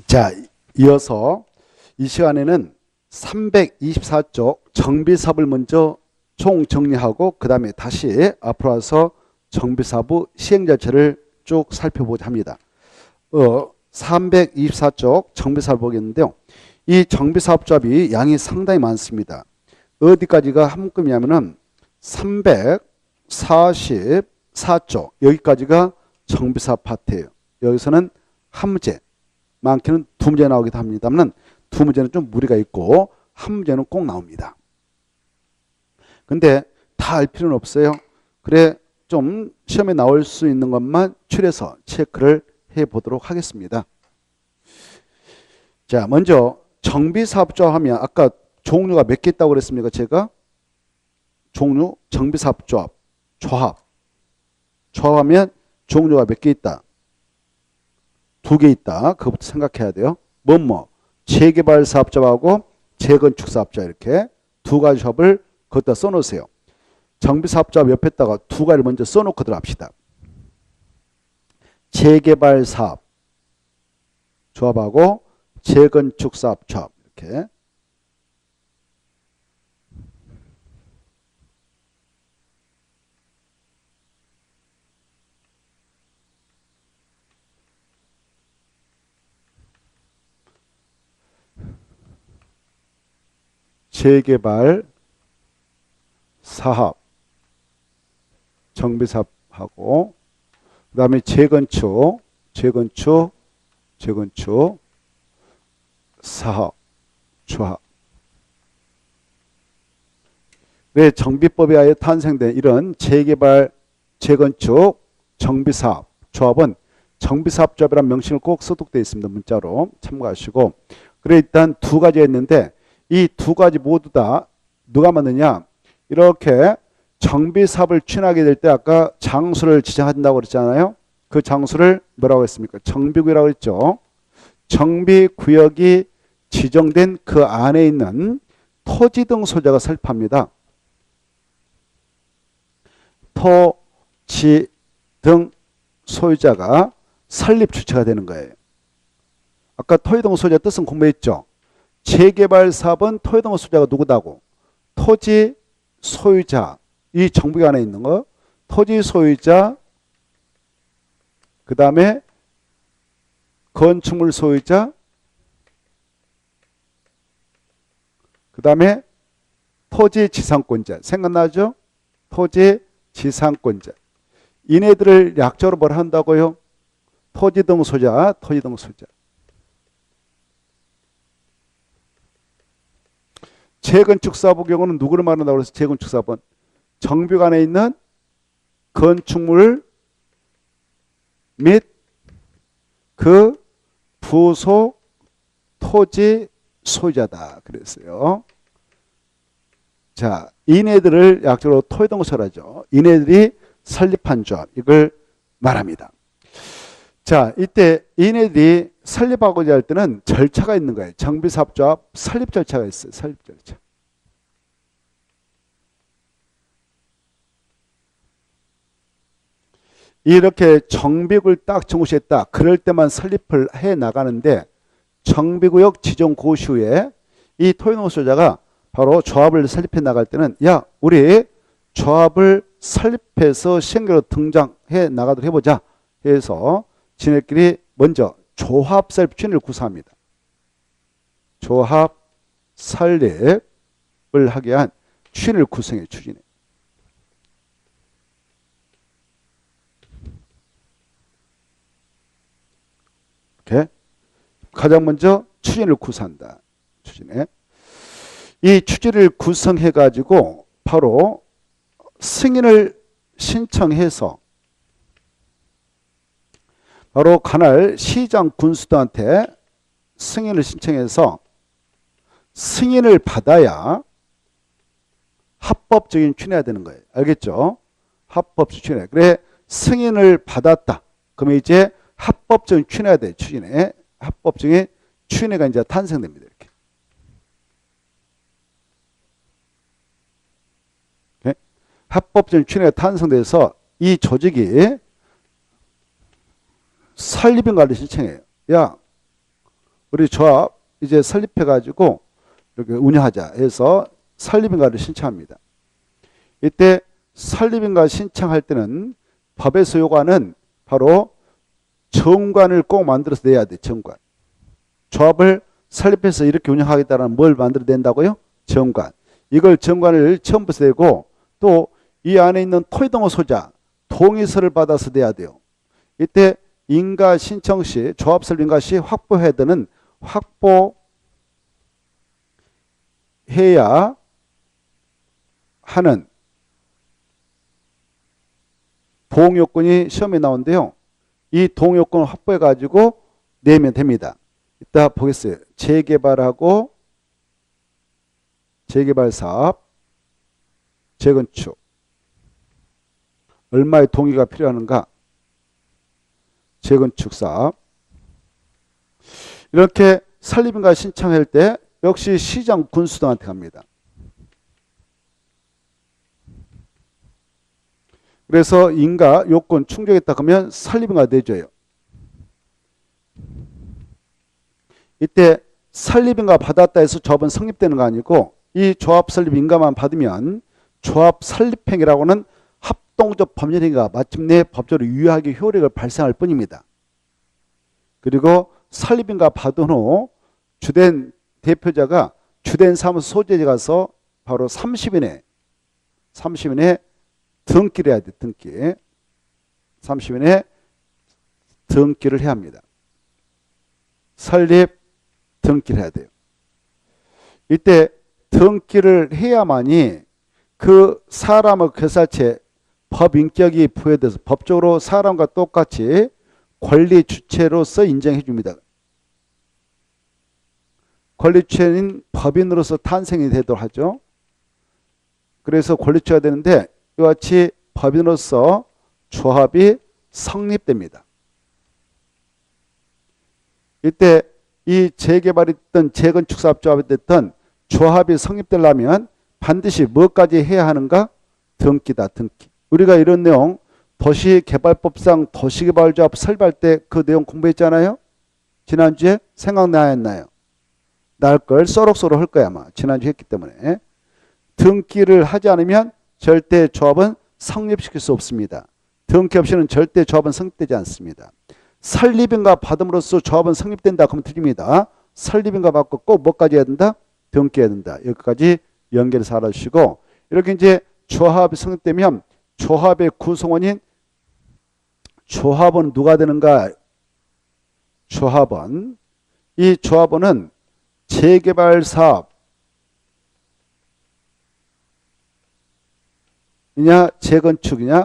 자, 이어서 이 시간에는 324쪽 정비사업을 먼저 총 정리하고 그 다음에 다시 앞으로 와서 정비사업 시행 절차를 쭉 살펴보자 합니다. 324쪽 정비사업 보겠는데요. 이 정비사업조합이 양이 상당히 많습니다. 어디까지가 한 묶음이냐면은 344쪽 여기까지가 정비사업 파트예요. 여기서는 한 문제, 많게는 두 문제 나오기도 합니다만 두 문제는 좀 무리가 있고 한 문제는 꼭 나옵니다. 근데 다 알 필요는 없어요. 그래 좀 시험에 나올 수 있는 것만 추려서 체크를 해보도록 하겠습니다. 자, 먼저 정비사업조합 하면 아까 종류가 몇 개 있다고 그랬습니까? 제가 종류 정비사업조합 조합하면 종류가 몇 개 있다? 두 개 있다. 그것부터 생각해야 돼요. 재개발사업조합하고 재건축사업조합 이렇게 두 가지 조합을 거기다 써놓으세요. 정비사업조합 옆에다가 두 가지를 먼저 써놓고 들어갑시다. 재개발사업 조합하고 재건축사업 조합 이렇게 재개발 사업 정비사업하고 그 다음에 재건축 사업 조합. 왜 정비법에 의하여 탄생된 이런 재개발 재건축 정비사업 조합은 정비사업조합이라는 명칭을 꼭 소독되어 있습니다. 문자로 참고하시고. 그래 일단 두 가지가 있는데 이 두 가지 모두 다 누가 만드냐, 이렇게 정비사업을 추진하게 될 때 아까 장소를 지정한다고 그랬잖아요. 그 장소를 뭐라고 했습니까? 정비구역이라고 했죠. 정비구역이 지정된 그 안에 있는 토지 등 소유자가 설립합니다. 토지 등 소유자가 설립 주체가 되는 거예요. 아까 토지 등 소유자 뜻은 공부했죠. 재개발 사업은 토지 등 소유자가 누구다고? 토지 소유자, 이 정비구 안에 있는 거, 토지 소유자, 그 다음에 건축물 소유자, 그 다음에 토지 지상권자. 생각나죠? 토지 지상권자. 이네들을 약자로 뭘 한다고요? 토지 등 소유자, 토지 등 소유자. 재건축사업의 경우는 누구를 말한다고 해서 재건축사업은 정비구 안에 있는 건축물 및 그 부속 토지 소유자다 그랬어요. 자, 이네들을 약자로 토지 등 소유자죠. 이네들이 설립한 조합, 이걸 말합니다. 자, 이때 이네들이 설립하고자 할 때는 절차가 있는 거예요. 정비사업조합 설립 절차가 있어요. 설립 절차. 이렇게 정비구역을 딱 정시했다. 그럴 때만 설립을 해 나가는데 정비구역 지정 고시 후에 이 토지등 소유자가 바로 조합을 설립해 나갈 때는 야, 우리 조합을 설립해서 시행령으로 등장해 나가도록 해보자 해서 지네끼리 먼저 조합 설립 추진을 구사합니다. 조합 설립을 하기 위한 추진을 구성해 추진해. 이렇게 가장 먼저 추진을 구사한다. 추진해. 이 추진을 구성해 가지고 바로 승인을 신청해서 바로 관할 시장 군수들한테 승인을 신청해서 승인을 받아야 합법적인 추진해야 되는 거예요. 알겠죠? 합법적인 추진해. 그래 승인을 받았다. 그러면 이제 합법적인 추진해야 돼. 추진해. 합법적인 추진해가 이제 탄생됩니다. 이렇게. 오케이? 합법적인 추진해가 탄생돼서 이 조직이 설립인가를 신청해요. 야, 우리 조합 이제 설립해가지고 이렇게 운영하자 해서 설립인가를 신청합니다. 이때 설립인가 신청할 때는 법에서 요구하는 바로 정관을 꼭 만들어서 내야 돼. 정관. 조합을 설립해서 이렇게 운영하겠다는 뭘 만들어 낸다고요? 정관. 이걸 정관을 처음부터 내고 또 이 안에 있는 토지동호 소자 동의서를 받아서 내야 돼요. 이때 인가 신청 시 조합 설립 인가 시 확보해야 되는 확보해야 하는 동요건이 시험에 나오는데요. 이 동요건을 확보해 가지고 내면 됩니다. 이따 보겠어요. 재개발하고 재개발 사업, 재건축 얼마의 동의가 필요한가? 재건축 사업 이렇게 설립인가 신청할 때 역시 시장 군수등한테 갑니다. 그래서 인가 요건 충족했다 그러면 설립인가 내줘요. 이때 설립인가 받았다 해서 조합은 성립되는 거 아니고 이 조합 설립 인가만 받으면 조합 설립행위라고는 합동적 법률행위가 마침내 법적으로 유효하게 효력을 발생할 뿐입니다. 그리고 설립인가 받은 후 주된 대표자가 주된 사무소 소재지 가서 바로 30일 내 등기를 해야 돼. 등기. 30일에 등기를 해야 합니다. 설립 등기를 해야 돼요. 이때 등기를 해야만이 그 사람의 괴사체 법인격이 부여돼서 법적으로 사람과 똑같이 권리 주체로서 인정해 줍니다. 권리 주체는 법인으로서 탄생이 되도록 하죠. 그래서 권리 주체가 되는데 이와 같이 법인으로서 조합이 성립됩니다. 이때 이 재개발이 됐든 재건축 사업 조합이 됐든 조합이 성립되려면 반드시 뭐까지 해야 하는가? 등기다. 등기. 우리가 이런 내용 도시개발법상 도시개발조합 설립할 때 그 내용 공부했잖아요. 지난주에 생각나였나요? 날 걸 쏘록쏘록 할 거야 아마. 지난주에 했기 때문에. 등기를 하지 않으면 절대 조합은 성립시킬 수 없습니다. 등기 없이는 절대 조합은 성립되지 않습니다. 설립인가 받음으로써 조합은 성립된다 그러면 틀립니다. 설립인가 받고 꼭 뭐까지 해야 된다? 등기해야 된다. 여기까지 연결해서 알아주시고 이렇게 이제 조합이 성립되면 조합의 구성원인 조합원 누가 되는가? 조합원. 이 조합원은 재개발 사업이냐 재건축이냐에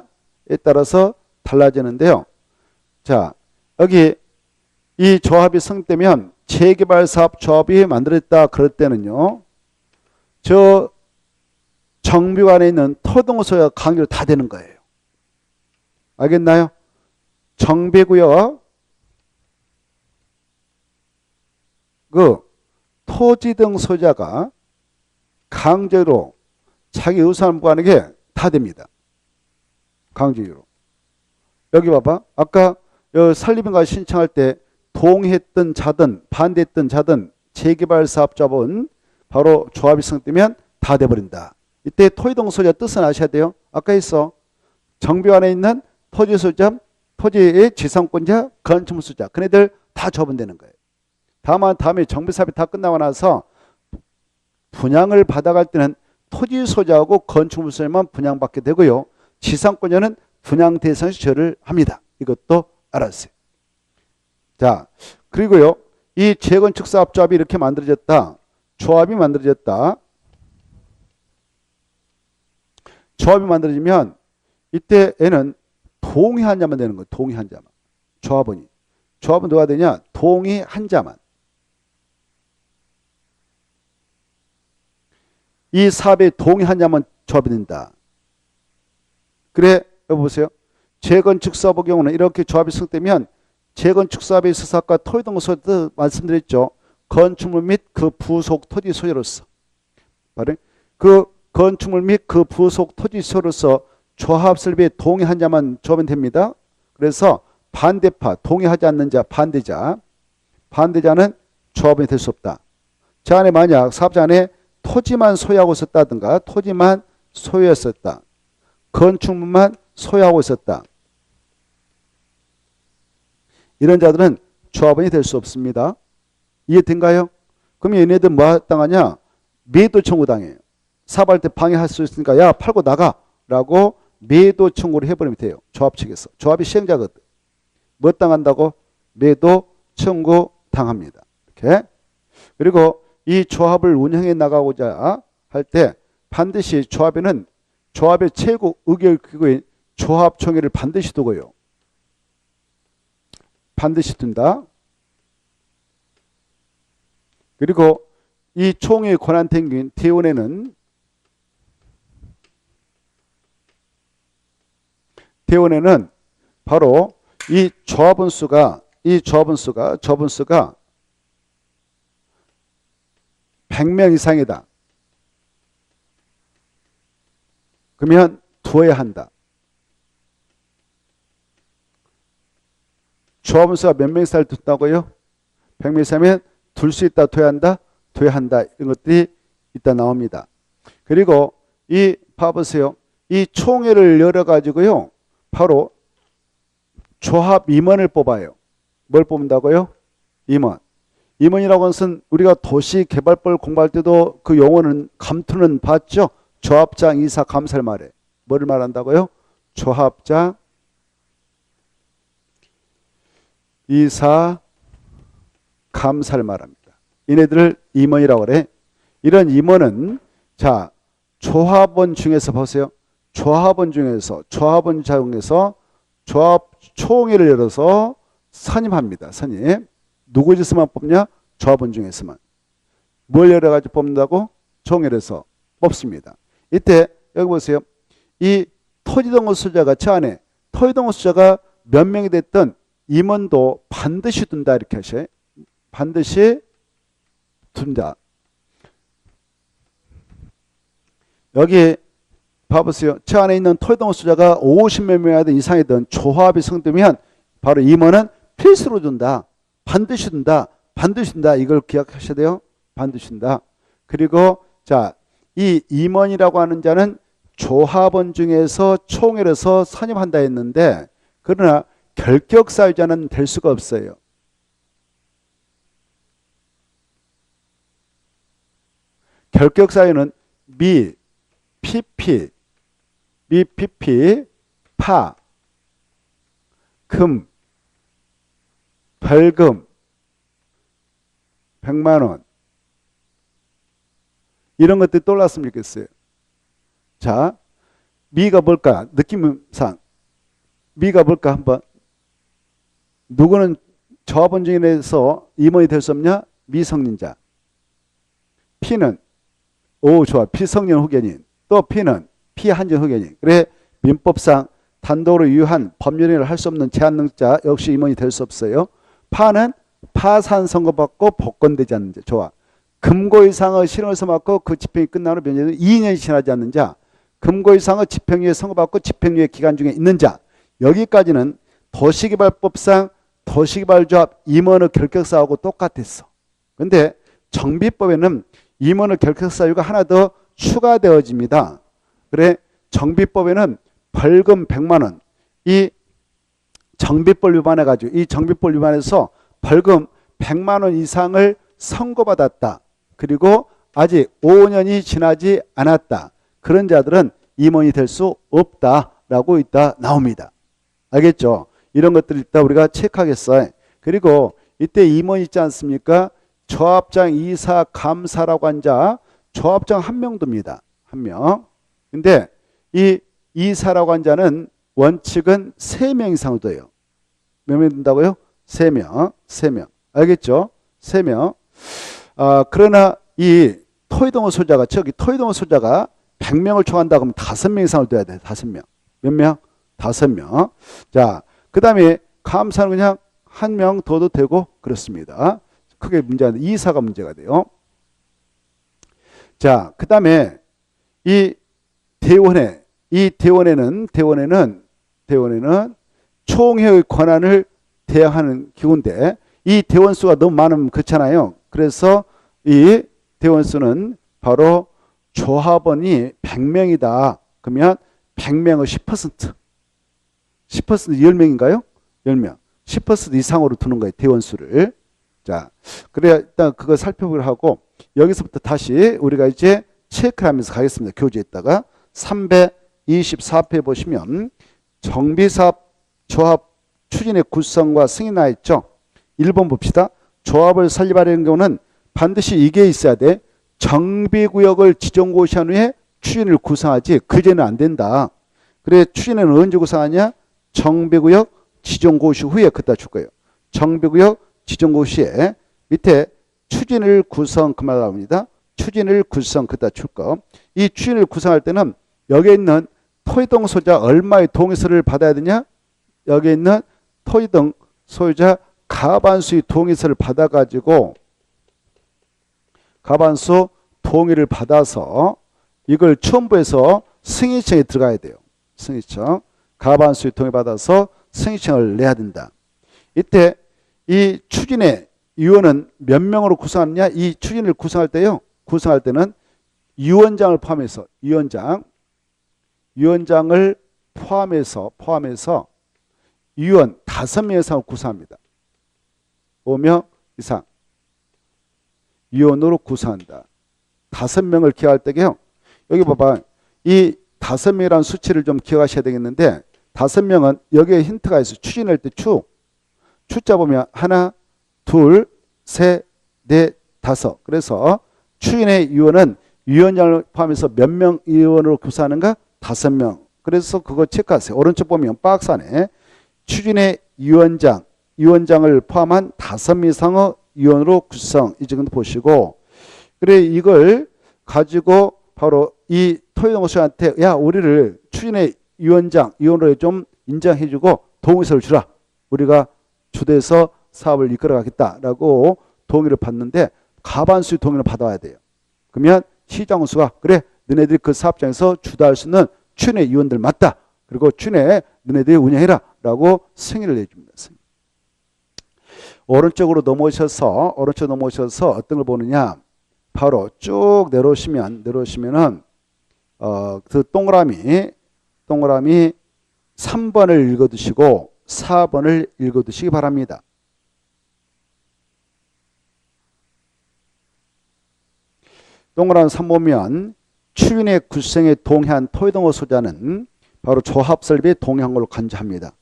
따라서 달라지는데요. 자, 여기 이 조합이 성립되면 재개발 사업 조합이 만들어졌다 그럴 때는요. 저 정비구 안에 있는 토동소유가 강제로 다 되는 거예요. 알겠나요? 정비구역 그 토지 등 소유자가 강제로 자기 의사를 무관하게 다 됩니다. 강제로. 여기 봐봐. 아까 설립인가 신청할 때 동의했던 자든 반대했던 자든 재개발 사업자분 바로 조합이 성립되면 다 돼버린다. 이때 토지동 소유자 뜻은 아셔야 돼요. 아까 있어. 정비 안에 있는 토지 소유자, 토지의 지상권자, 건축물 소유자. 그네들 다 처분되는 거예요. 다음에 정비 사업이 다 끝나고 나서 분양을 받아갈 때는 토지 소유자하고 건축물 소유자만 분양받게 되고요. 지상권자는 분양 대상에서 제외를 합니다. 이것도 알았어요. 자, 그리고요. 이 재건축 사업 조합이 이렇게 만들어졌다. 조합이 만들어졌다. 조합이 만들어지면 이때에는 동의한 자만 되는 거예요. 동의한 자만. 조합원이. 조합은 누가 되냐? 동의한 자만. 이 사업에 동의한 자만 조합이 된다. 그래, 여기 보세요. 재건축 사업의 경우는 이렇게 조합이 성립되면 재건축 사업에 있어서 아까 토지동 소유도 말씀드렸죠. 건축물 및 그 부속 토지 소유로서. 그 건축물 및 그 부속 토지 소유로서 조합 설립에 동의한 자만 조합이 됩니다. 그래서 반대파, 동의하지 않는 자, 반대자는 조합원이 될 수 없다. 자 안에 만약 사업자 안에 토지만 소유하고 있었다든가 토지만 소유했었다. 건축물만 소유하고 있었다. 이런 자들은 조합원이 될 수 없습니다. 이해된가요? 그럼 얘네들 뭐 당하냐? 매도 청구당해요. 사업할 때 방해할 수 있으니까 야 팔고 나가 라고 매도 청구를 해버리면 돼요. 조합 측에서. 조합이 시행자거든. 뭐 당한다고? 매도 청구 당합니다. 이렇게. 그리고 이 조합을 운영해 나가고자 할 때 반드시 조합에는 조합의 최고 의결기구인 조합총회를 반드시 두고요. 반드시 둔다. 그리고 이 총회의 권한탱긴 대원회는 바로 이 조합원 수가 100명 이상이다. 그러면 두어야 한다. 조합원 수가 몇 명 이상을 둔다고요? 100명 이상이면 둘 수 있다, 둬야 한다, 이런 것들이 일단 나옵니다. 그리고 이 봐보세요. 이 총회를 열어가지고요. 바로 조합 임원을 뽑아요. 뭘 뽑는다고요? 임원. 임원이라고 하는 것은 우리가 도시개발법을 공부할 때도 그 용어는 감투는 봤죠? 조합장, 이사, 감사를 말해. 뭐를 말한다고요? 조합장, 이사, 감사를 말합니다. 이네들을 임원이라고 그래. 이런 임원은 자 조합원 중에서 보세요. 조합원 중에서 조합 총회를 열어서 선임합니다. 선임. 누구 중에서만 뽑냐? 조합원 중에서만. 뭘 열어가지고 뽑는다고? 총회를 해서 뽑습니다. 이때 여기 보세요. 이 토지동호 수자가 저 안에 토지동호 수자가 몇 명이 됐든 임원도 반드시 둔다 이렇게 하셔요. 반드시 둔다. 여기 봐보세요. 저 안에 있는 토지동호 수자가 50몇 명이든 이상이든 조합이 성되면 바로 임원은 필수로 둔다. 반드시 둔다. 이걸 기억하셔야 돼요. 반드시 둔다. 그리고 자, 이 임원이라고 하는 자는 조합원 중에서 총회에서 선임한다 했는데 그러나 결격 사유자는 될 수가 없어요. 결격 사유는 미, PP, 파, 금, 벌금, 100만 원 이런 것들이 떠올랐으면 좋겠어요. 자, 미가 뭘까? 느낌상 미가 뭘까? 한번 누구는 조합원 중에서 임원이 될 수 없냐? 미성년자. P는 좋아. 피성년 후견인. 또 P는 피한전 후견인. 그래 민법상 단독으로 유효한 법률행위를 할 수 없는 제한능자 역시 임원이 될 수 없어요. 파는 파산 선고받고 복권되지 않는 자. 좋아. 금고 이상의 실형을 받고 그 집행이 끝나는 면제는 2년이 지나지 않는 자. 금고 이상의 집행유예 선고받고 집행유예 기간 중에 있는 자. 여기까지는 도시개발법상 도시개발조합 임원의 결격사하고 똑같았어. 그런데 정비법에는 임원의 결격사유가 하나 더 추가되어집니다. 그래 정비법에는 벌금 100만 원. 이 정비법 위반해가지고 이 정비법 위반해서 벌금 100만 원 이상을 선고받았다. 그리고 아직 5년이 지나지 않았다. 그런 자들은 임원이 될 수 없다라고 있다 나옵니다. 알겠죠? 이런 것들을 일단 우리가 체크하겠어요. 그리고 이때 임원 있지 않습니까? 조합장, 이사, 감사라고 한 자, 조합장 한 명 둡니다. 한 명. 근데 이 이사라고 한 자는 원칙은 3명 이상을 둬요. 몇 명 둔다고요? 3명. 알겠죠? 3명. 그러나 이 토지동호 소유자가 100명을 초과한다 그러면 5명 이상을 둬야 돼. 5명. 몇 명? 5명. 자, 그 다음에 감사는 그냥 1명 둬도 되고 그렇습니다. 크게 문제가 돼. 이사가 문제가 돼요. 자, 그 다음에 이 대원회는 총회의 권한을 대항하는 기구인데 이 대원수가 너무 많으면 그렇잖아요. 그래서 이 대원수는 바로 조합원이 100명이다. 그러면 100명의 10%. 10% 10명인가요? 10명. 10% 이상으로 두는 거예요. 대원수를. 자, 그래야 일단 그거 살펴보기로 하고 여기서부터 다시 우리가 이제 체크를 하면서 가겠습니다. 교재에다가 324페이지 보시면 정비사업 조합 추진의 구성과 승인 나와 있죠. 1번 봅시다. 조합을 설립하려는 경우는 반드시 이게 있어야 돼. 정비구역을 지정고시한 후에 추진을 구성하지 그제는 안 된다. 그래 추진은 언제 구성하냐? 정비구역 지정고시 후에 그따 줄 거예요. 정비구역 지정고시에 밑에 추진을 구성 그 말 나옵니다. 추진을 구성 그따 줄 거. 이 추진을 구성할 때는 여기에 있는 토지등 소유자 얼마의 동의서를 받아야 되냐? 여기에 있는 토지등 소유자 가반수의 동의서를 받아가지고 가반수 동의를 받아서 이걸 첨부해서 승인청에 들어가야 돼요. 승인청. 가반수의 동의 받아서 승인청을 내야 된다. 이때 이 추진의 위원은 몇 명으로 구성하느냐? 이 추진을 구성할 때요. 구성할 때는 위원장을 포함해서 위원장을 포함해서 위원 5명 이상을 구성합니다. 5명 이상 위원으로 구성한다. 5명을 기억할 때게요. 여기 봐봐. 이 5명이라는 수치를 좀 기억하셔야 되겠는데 5명은 여기에 힌트가 있어요. 추진할 때 추자 보면 하나, 둘, 셋, 넷, 다섯. 그래서 추진의 위원은 위원장을 포함해서 몇 명 위원으로 구성하는가? 5명. 그래서 그거 체크하세요. 오른쪽 보면 박스 안에 추진의 위원장을 포함한 5명 이상의 위원으로 구성. 이 정도 보시고 그래 이걸 가지고 바로 이 토지동호수한테 야 우리를 추진의 위원으로 좀 인정해주고 동의서를 주라. 우리가 주도해서 사업을 이끌어가겠다라고 동의를 받는데 가반수의 동의를 받아야 돼요. 그러면 시장수가 그래 너네들이 그 사업장에서 주도할 수 있는 추진의 위원들 맞다. 그리고 추진의 너네들이 운영해라 라고 승인을 내줍니다. 오른쪽으로 넘어오셔서 어떤 걸 보느냐? 바로 쭉 내려오시면은 그 동그라미 3번을 읽어두시고 4번을 읽어두시기 바랍니다. 동그라미 3 보면 추진의 구성에 동의한 토지등호 소유자는 바로 조합 설립에 동의한 걸로 간주합니다.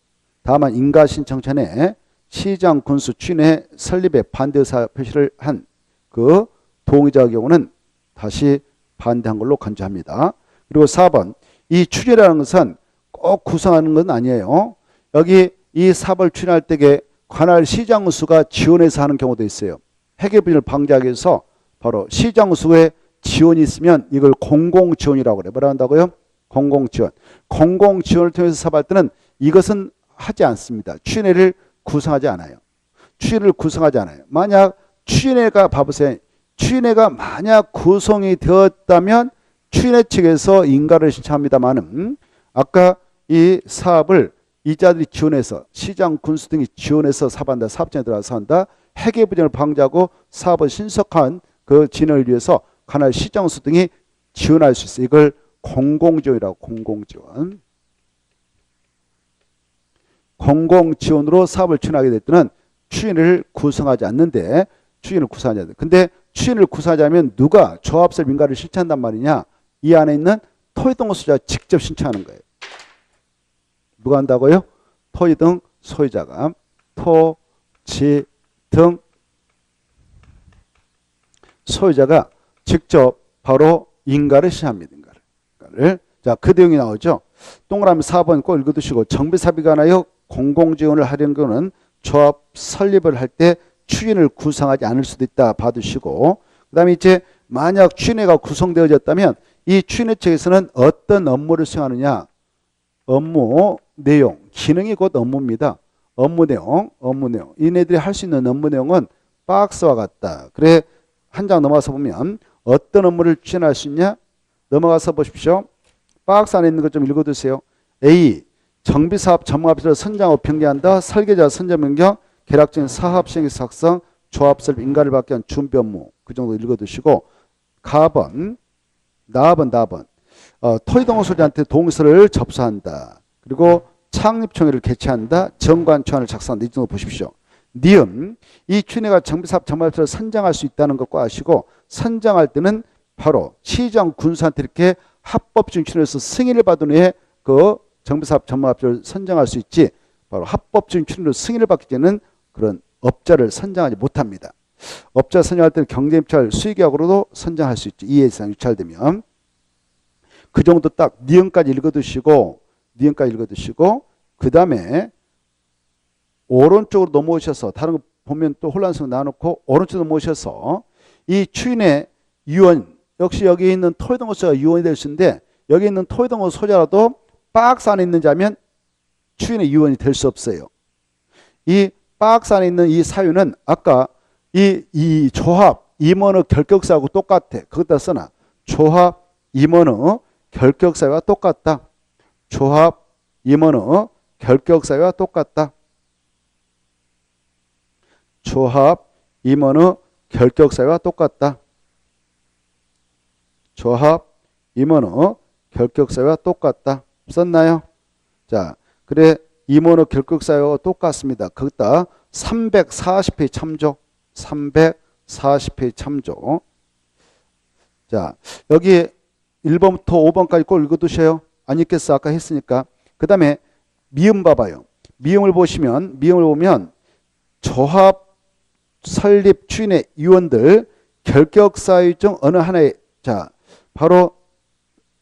다만 인가신청전에 시장 군수 추진의 설립에 반대 의사 표시를 한 그 동의자의 경우는 다시 반대한 걸로 간주합니다. 그리고 4번 이 추진이라는 것은 꼭 구성하는 건 아니에요. 여기 이 사업을 추진할 때에 관할 시장군수가 지원해서 하는 경우도 있어요. 회계부진을 방지하기 위해서 바로 시장군수의 지원이 있으면 이걸 공공지원이라고 그래요. 뭐라 한다고요? 공공지원. 공공지원을 통해서 사업할 때는 이것은 하지 않습니다. 추진회를 구성하지 않아요. 추진을 구성하지 않아요. 만약 추진회가 봐보세요. 추진회가 만약 구성이 되었다면 추진회 측에서 인가를 신청합니다만은 아까 이 사업을 이자들이 지원해서 시장 군수 등이 지원해서 사업한다. 사업장에 들어가서 한다. 회계부진을 방지하고 사업을 신속한 그 진행을 위해서 관할 시장수 등이 지원할 수 있어요. 이걸 공공지원이라고 공공지원. 공공지원으로 사업을 추진하게 될 때는 추진을 구성하지 않는데 추진을 구성하지 않는데 근데 추진을 구성하자면 누가 조합설 민가를 실천한단 말이냐? 이 안에 있는 토지등 소유자가 직접 신청하는 거예요. 누가 한다고요? 토지등 소유자가 토지등 소유자가 직접 바로 인가를 시합니다. 인가를. 자, 그 내용이 나오죠. 동그라미 4번 꼭 읽어두시고 정비사업이 관하여 공공지원을 하려는 경우는 조합 설립을 할 때 추진을 구성하지 않을 수도 있다 봐두시고 그 다음에 이제 만약 추진회가 구성되어졌다면 이 추진회 측에서는 어떤 업무를 수행하느냐? 업무 내용, 기능이 곧 업무입니다. 업무 내용. 이네들이 할 수 있는 업무 내용은 박스와 같다. 그래 한 장 넘어가서 보면 어떤 업무를 추진할 수 있냐? 넘어가서 보십시오. 박스 안에 있는 것 좀 읽어두세요. A. 정비사업 전문업체를 선정하고 변경한다. 설계자 선정 변경, 계략적인 사업 시행 작성, 조합 설립 인가를 받기 위한 준비 업무. 그 정도 읽어두시고 가번, 나번. 토지동호 소유자한테 동의서를 접수한다. 그리고 창립총회를 개최한다. 정관초안을 작성한다. 이 정도 보십시오. 니은, 이 추진회가 정비사업 전문업체를 선정할 수 있다는 것과 아시고 선정할 때는 바로 시장 군수한테 이렇게 합법적인 추진에서 승인을 받은 후에 그 정비사업 전문업체를 선정할 수 있지 바로 합법적인 추진으로 승인을 받기 전에는 그런 업자를 선정하지 못합니다. 업자 선정할 때는 경쟁입찰 수의계약으로도 선정할 수 있죠. 이해 이상 유찰되면. 그 정도 딱 니은까지 읽어두시고 그 다음에 오른쪽으로 넘어오셔서 다른 거 보면 또 혼란스러워 나눠놓고 오른쪽으로 넘어오셔서 이 추인의 유언 역시 여기 있는 토지동호 소유자가 유언이 될 수 있는데 여기 있는 토지동호 소유자라도 박스 안에 있는 자면 추인의 유언이 될 수 없어요. 이 박스 안에 있는 이 사유는 아까 이 조합 임원의 결격사하고 똑같아. 그것다 써놔. 조합 임원의 결격사유와 똑같다. 조합 임원의 결격사유와 똑같다. 조합 임원의 결격사유와 똑같다. 조합 임원의 결격사유와 똑같다. 썼나요? 자, 그래 임원의 결격사유와 똑같습니다. 거기다 340페이지 참조. 340페이지 참조. 자, 여기 1번부터 5번까지 꼭 읽어두셔요. 안 읽겠어. 아까 했으니까. 그 다음에 미음 봐봐요. 미음을 보면 조합 설립 추진의 위원들 결격사유 중 어느 하나에 자 바로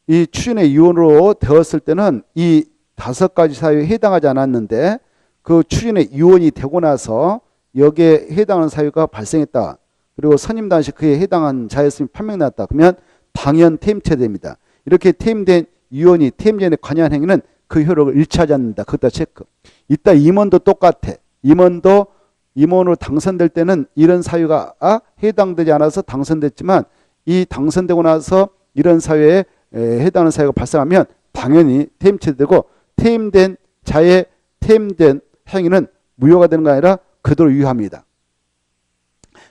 이 추진의 위원으로 되었을 때는 이 5가지 사유에 해당하지 않았는데 그 추진의 위원이 되고 나서 여기에 해당하는 사유가 발생했다. 그리고 선임 당시 그에 해당한 자였으면 판명났다. 그러면 당연 퇴임체됩니다. 이렇게 퇴임된 위원이 퇴임전에 관여한 행위는 그 효력을 잃지 않는다. 그것다 체크. 이따 임원도 똑같아. 임원으로 당선될 때는 이런 사유가 해당되지 않아서 당선됐지만 이 당선되고 나서 이런 사유에 해당하는 사유가 발생하면 당연히 퇴임체되고 퇴임된 자의 퇴임된 행위는 무효가 되는 게 아니라 그대로 유효합니다.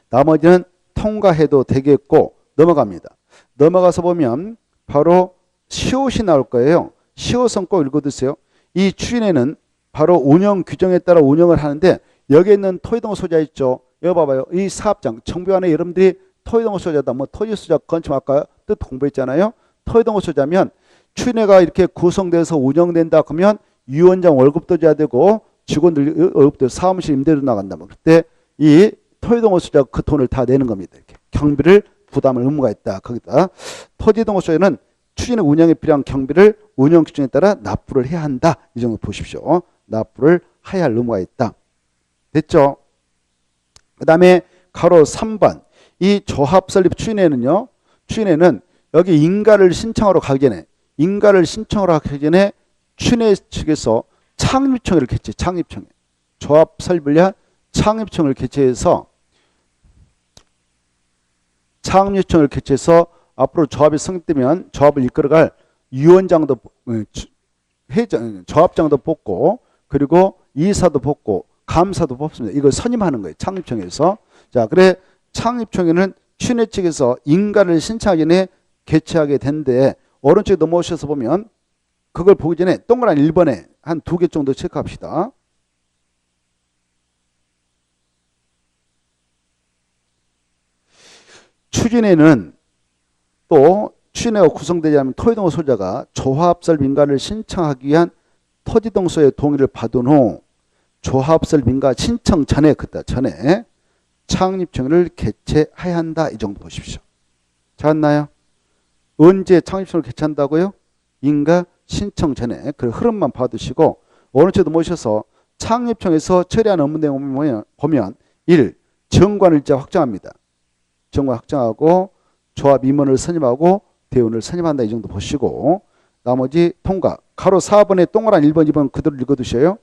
나머지는 통과해도 되겠고 넘어갑니다. 넘어가서 보면 바로 시옷이 나올 거예요. 시옷은 꼭 읽어두세요. 이 추진에는 바로 운영 규정에 따라 운영을 하는데 여기 있는 토지동호 소유자 있죠. 여기 봐봐요. 이 사업장 정비안에 여러분들이 토지동호 소유자다. 뭐 토지소유자 건축 아까 뜻 공부했잖아요. 토지동호 소유자면 추진회가 이렇게 구성돼서 운영된다 그러면 위원장 월급도 줘야 되고 직원들 월급도 사무실 임대료 나간다. 그때 이 토지동호 소유자가 그 돈을 다 내는 겁니다. 이렇게 경비를 부담할 의무가 있다. 거기다 토지동호 소유는 추진의 운영에 필요한 경비를 운영 규정에 따라 납부를 해야 한다. 이 정도 보십시오. 납부를 해야 할 의무가 있다. 됐죠? 그 다음에 가로 3번 이 조합 설립 추진회는요. 추진회는 여기 인가를 신청하러 가기 전에 추진회 측에서 창립총회를 개최. 창립총회. 조합 설립을 위한 창립총회를 개최해서 앞으로 조합이 성립되면 조합을 이끌어갈 위원장도 조합장도 뽑고 그리고 이사도 뽑고 감사도 뽑습니다. 이걸 선임하는 거예요. 창립총회에서. 자, 그래 창립총회는 추진회 측에서 인가를 신청하기 전에 개최하게 된데 오른쪽에 넘어오셔서 보면 그걸 보기 전에 동그라미 1번에 한 2개 정도 체크합시다. 추진회는 또 추진회가 구성되지 않으면 토지동호 소유자가 조합설립 인가를 신청하기 위한 토지동소의 동의를 받은 후 조합설립 인가 신청 전에 창립총회를 개최해야 한다. 이 정도 보십시오. 잘았나요? 언제 창립총회를 개최한다고요? 인가 신청 전에. 그 흐름만 봐두시고 오른쪽도 모셔서 창립총회에서 처리한 업무 내용을 보면 1. 정관일자 확정합니다. 정관 확정하고 조합 임원을 선임하고 대원을 선임한다. 이 정도 보시고 나머지 통과. 가로 4번에 동그란 1번 2번 그대로 읽어두셔요.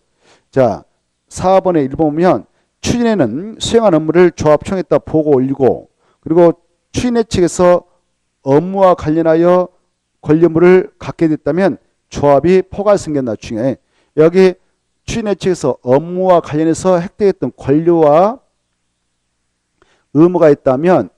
자, 4번에 1번 보면 추진회는 수행한 업무를 조합총회에다 보고 올리고 그리고 추진회 측에서 업무와 관련하여 권리물을 갖게 됐다면 조합이 포괄 승계나 중요해. 여기 추진회 측에서 업무와 관련해서 획득했던 권리와 의무가 있다면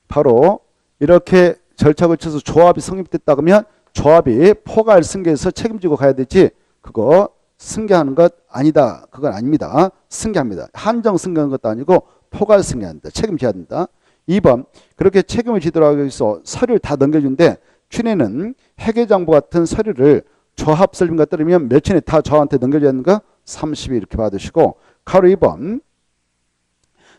바로 이렇게 절차 거쳐서 조합이 성립됐다 그러면 조합이 포괄 승계해서 책임지고 가야 되지 그거 승계하는 것 아니다. 그건 아닙니다. 승계합니다. 한정 승계하는 것도 아니고 포괄 승계한다. 책임져야 된다. 2번 그렇게 책임을 지도록 하기 위해서 서류를 다 넘겨준데 추진회는 회계장부 같은 서류를 조합 설명과 따르면 며칠 내에 다 저한테 넘겨줘야 하는가? 30일 이렇게 받으시고 가로 2번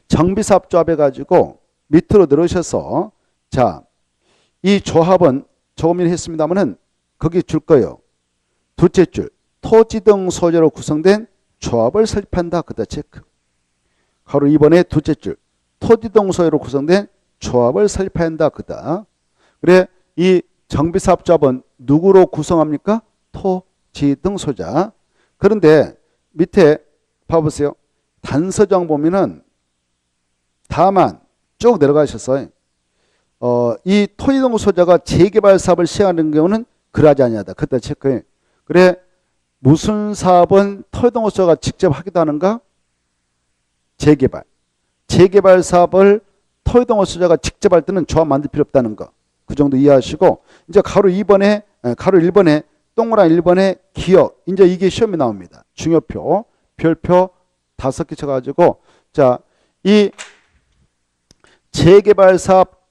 정비사업 조합 해가지고 밑으로 내려오셔서 자, 이 조합은 조금이나 했습니다만은 거기 줄 거예요. 둘째 줄 토지 등 소재로 구성된 조합을 설립한다. 그다 체크. 가로 2번에 둘째 줄 토지 등 소재로 구성된 조합을 설립한다. 그다. 그래 이 정비사업 조합은 누구로 구성합니까? 토지 등 소자. 그런데 밑에 봐보세요. 단서정 보면은 다만 쭉 내려가셨어요. 이 토지 등 소자가 재개발 사업을 시행하는 경우는 그러하지 아니하다. 그때 체크해. 그래 무슨 사업은 토지 등 소자가 직접 하기도 하는가? 재개발. 재개발 사업을 토지 등 소자가 직접 할 때는 조합 만들 필요 없다는 거. 그 정도 이해하시고 이제 가로 1번에 동그란 1번에 기억. 이제 이게 시험에 나옵니다. 중요표, 별표 5개 쳐가지고 자, 이 재개발 사업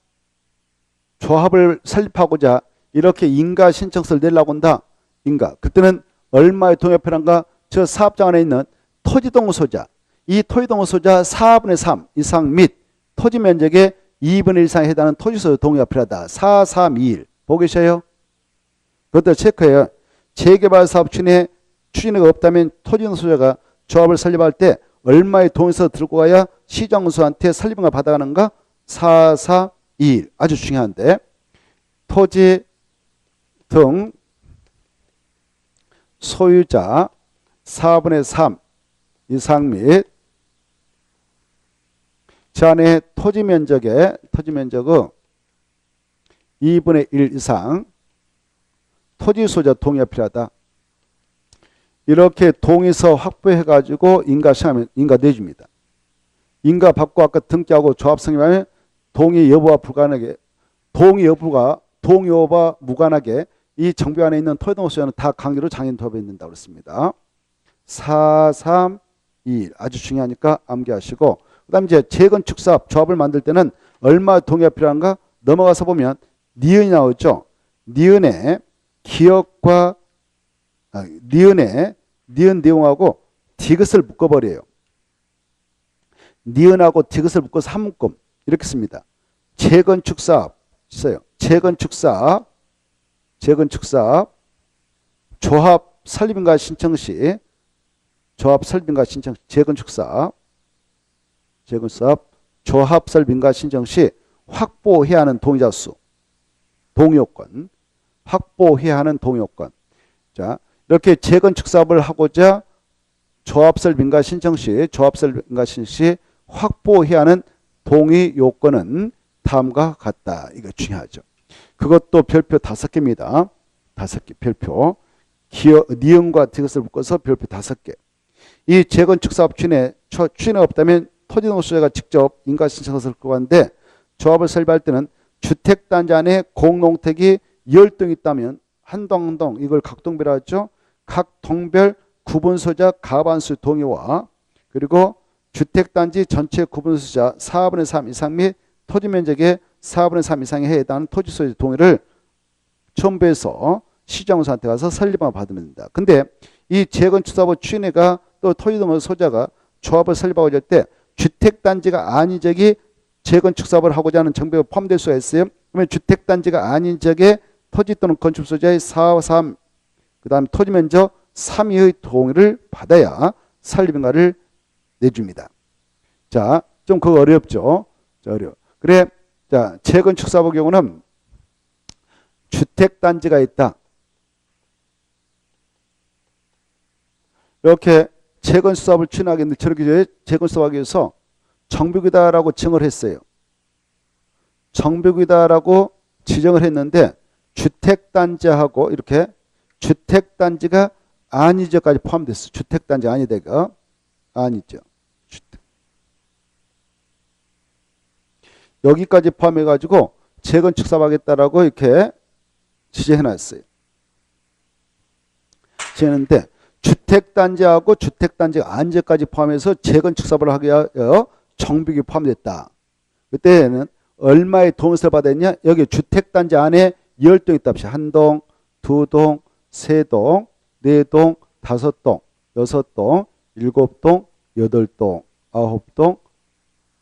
조합을 설립하고자 이렇게 인가 신청서를 내려고 한다. 인가. 그때는 얼마의 동의표란가? 저 사업장 안에 있는 토지동 소자. 이 토지동 소자 4분의 3 이상 및 토지 면적의 2분의 1 이상에 해당하는 토지소유 동의가 필요하다. 4, 3, 2, 1. 보고 계셔요? 그것도 체크해요. 재개발 사업 추진회가 없다면 토지동 소자가 조합을 설립할 때 얼마의 동의서 들고 가야 시정수한테 설립을 받아가는가? 4, 4, 2, 1. 아주 중요한데 토지 등 소유자 4분의 3 이상 및 저 안에 토지 면적의 2분의 1 이상 토지 소유자 동의가 필요하다. 이렇게 동의서 확보해 가지고 인가 시험하면 인가 내줍니다. 인가 받고 아까 등기하고 조합 성립하면 동의 여부와 무관하게 이 정비 안에 있는 토지 등 소유자는 다 강제로 장애인 도입에 있는다 그렇습니다. 4, 3, 2, 1 아주 중요하니까 암기하시고 그 다음 이제 재건축 사업 조합을 만들 때는 얼마 동의가 필요한가? 넘어가서 보면 니은이 나오죠. 니은의 기억과 니은 내용하고 디귿을 묶어버려요. 니은하고 디귿을 묶어서 한 묶음 이렇게 씁니다. 재건축 사업 있어요. 재건축 사업 조합 설립인가 신청 시 재건축 사업 조합 설립인가 신청 시 확보해야 하는 동의자 수 동의요건 확보해야 하는 동의요건. 자, 이렇게 재건축 사업을 하고자 조합 설립인가 신청 시 확보해야 하는 동의 요건은 다음과 같다. 이거 중요하죠. 그것도 별표 5개입니다. 5개 별표. 니은과 디귿을 묶어서 별표 5개. 이 재건축 사업 추진에 없다면 토지등 소유자가 직접 인가 신청서를 끌고 가는데 조합을 설립할 때는 주택단지 안에 공농택이 10동 있다면 한 동 이걸 각동별로 하죠. 각 동별 구분소유자 가반수 동의와 그리고 주택단지 전체 구분소유자 4분의 3 이상 및 토지면적의 4분의 3 이상에 해당하는 토지소유자 동의를 첨부해서 시정수한테 가서 설립을 받으면 된다. 근데 이 재건축사업 추진회가 또 토지등 소유자가 조합을 설립하고자 할 때 주택단지가 아닌 적이 재건축사업을 하고자 하는 정비가 포함될 수가 있어요. 그러면 주택단지가 아닌 적에 토지 또는 건축 소유자의 4, 3 그 다음 토지면적 3위의 동의를 받아야 설립인가를 내줍니다. 자, 좀 그거 어렵죠? 자, 어려워. 그래, 자, 재건축 사업의 경우는 주택단지가 있다. 이렇게 재건축 사업을 추진하겠는데 저렇게 재건축 사업하기 위해서 정비구이다라고 지정을 했어요. 정비구이다라고 지정을 했는데 주택단지하고 이렇게 주택단지가 아니죠까지 포함됐어. 주택단지 아니대가 아니죠. 주택. 여기까지 포함해가지고 재건축 사업하겠다라고 이렇게 지정해놨어요. 지정했는데 주택단지하고 주택단지 안지까지 포함해서 재건축 사업을 하기 위하여 정비기 포함됐다. 그때는 얼마의 동의서를 받았냐? 여기 주택단지 안에 10동 있다 합시다. 1동, 2동, 3동, 4동, 5동, 6동, 7동, 8동, 9동,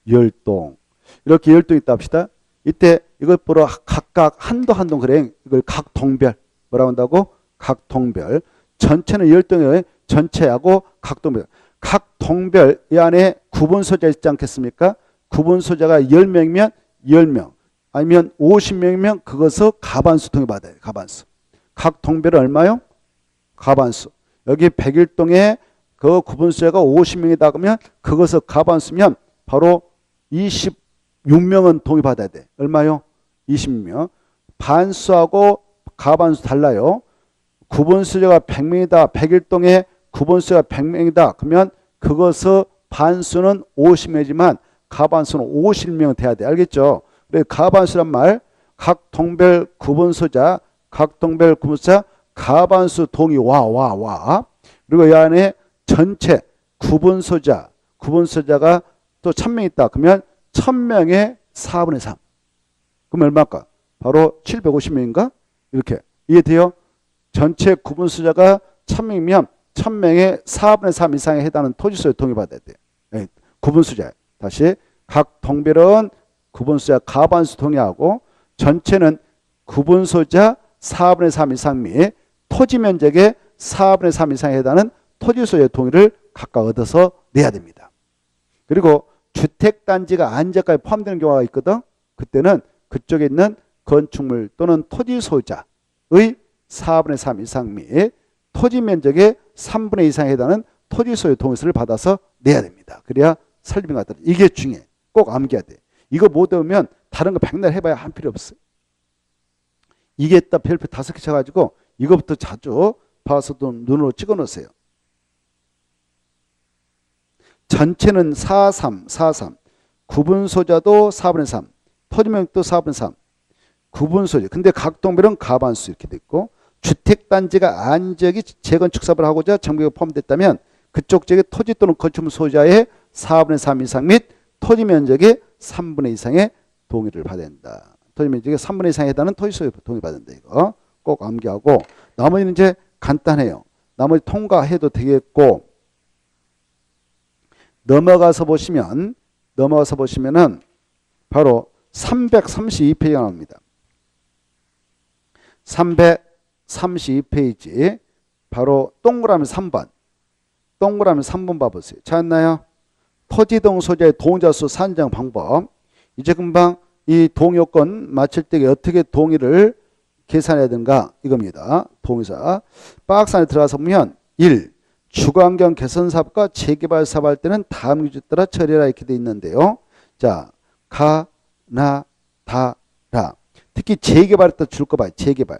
10동. 이렇게 10동 있다 합시다. 이때 이것 보러 각각 한 동 그래. 이걸 각 동별. 뭐라고 한다고? 각 동별. 전체는 10동이에요. 전체하고 각 동별. 각 동별 이 안에 구분 소재가 있지 않겠습니까? 구분 소재가 10명이면 10명. 아니면 50명이면 그것을 가반수 통해받아요. 가반수. 각 동별은 얼마요? 가반수. 여기 101동에 그 구분 소재가 50명이다 그러면 그것을 가반수면 바로 26명은 동의받아야 돼. 얼마요? 20명. 반수하고 가반수 달라요. 구분 소재가 100명이다. 101동에 구분 소재가 100명이다. 그러면 그것의 반수는 50명이지만 가반수는 50명 돼야 돼. 알겠죠? 그래서 가반수란 말, 각 동별 구분 소자, 각 동별 구분 소자, 가반수 동의 와. 그리고 이 안에 전체 구분 소자, 구분 소자가 또 1000명 있다. 그러면 1000명의 4분의 3. 그럼 얼마일까? 바로 750명인가? 이렇게. 이해돼요? 전체 구분 소자가 1000명이면 1000명의 4분의 3 이상에 해당하는 토지소유에 동의받아야 돼요. 네, 구분 소자. 다시 각 동별은 구분 소자 가반수 동의하고 전체는 구분 소자 4분의 3 이상 및 토지 면적의 4분의 3 이상에 해당하는 토지소유의 동의를 각각 얻어서 내야 됩니다. 그리고 주택단지가 안지까지 포함되는 경우가 있거든. 그때는 그쪽에 있는 건축물 또는 토지 소유자의 4분의 3 이상 및 토지 면적의 3분의 2 이상에 해당하는 토지 소유 동의서를 받아서 내야 됩니다. 그래야 설립인 것 같다. 이게 중요해. 꼭 암기해야 돼. 이거 못 외우면 다른 거 백날 해봐야 한 필요 없어요. 이게 딱 별표 5개 쳐가지고 이거부터 자주 봐서도 눈으로 찍어 놓으세요. 전체는 43. 구분 소자도 4분의 3. 토지면적도 4분의 3. 구분 소재. 근데 각 동별은 가반수 이렇게 돼 있고 주택단지가 안지역이 재건축 사업을 하고자 정비가 포함됐다면 그쪽 지역의 토지 또는 건축물 소유자의 4분의 3 이상 및 토지 면적의 3분의 2 이상의 동의를 받아야 된다. 토지 면적의 3분의 2 이상에 해당하는 토지 소유 동의 받는다. 이거 꼭 암기하고 나머지는 이제 간단해요. 나머지 통과해도 되겠고 넘어가서 보시면은 바로 332페이지가 나옵니다. 332페이지 바로 동그라미 3번. 동그라미 3번 봐보세요. 찾았나요? 토지동 소재의 동의자 수 산정 방법. 이제 금방 이 동의요건 맞출 때 어떻게 동의를 계산해야 되는가 이겁니다. 동의사. 박스 안에 들어가서 보면 1. 주거환경 개선 사업과 재개발 사업 할 때는 다음 기준 따라 처리해라 이렇게 돼 있는데요. 자, 가, 나, 다, 라. 특히 재개발에 따라 줄 거 봐요. 재개발.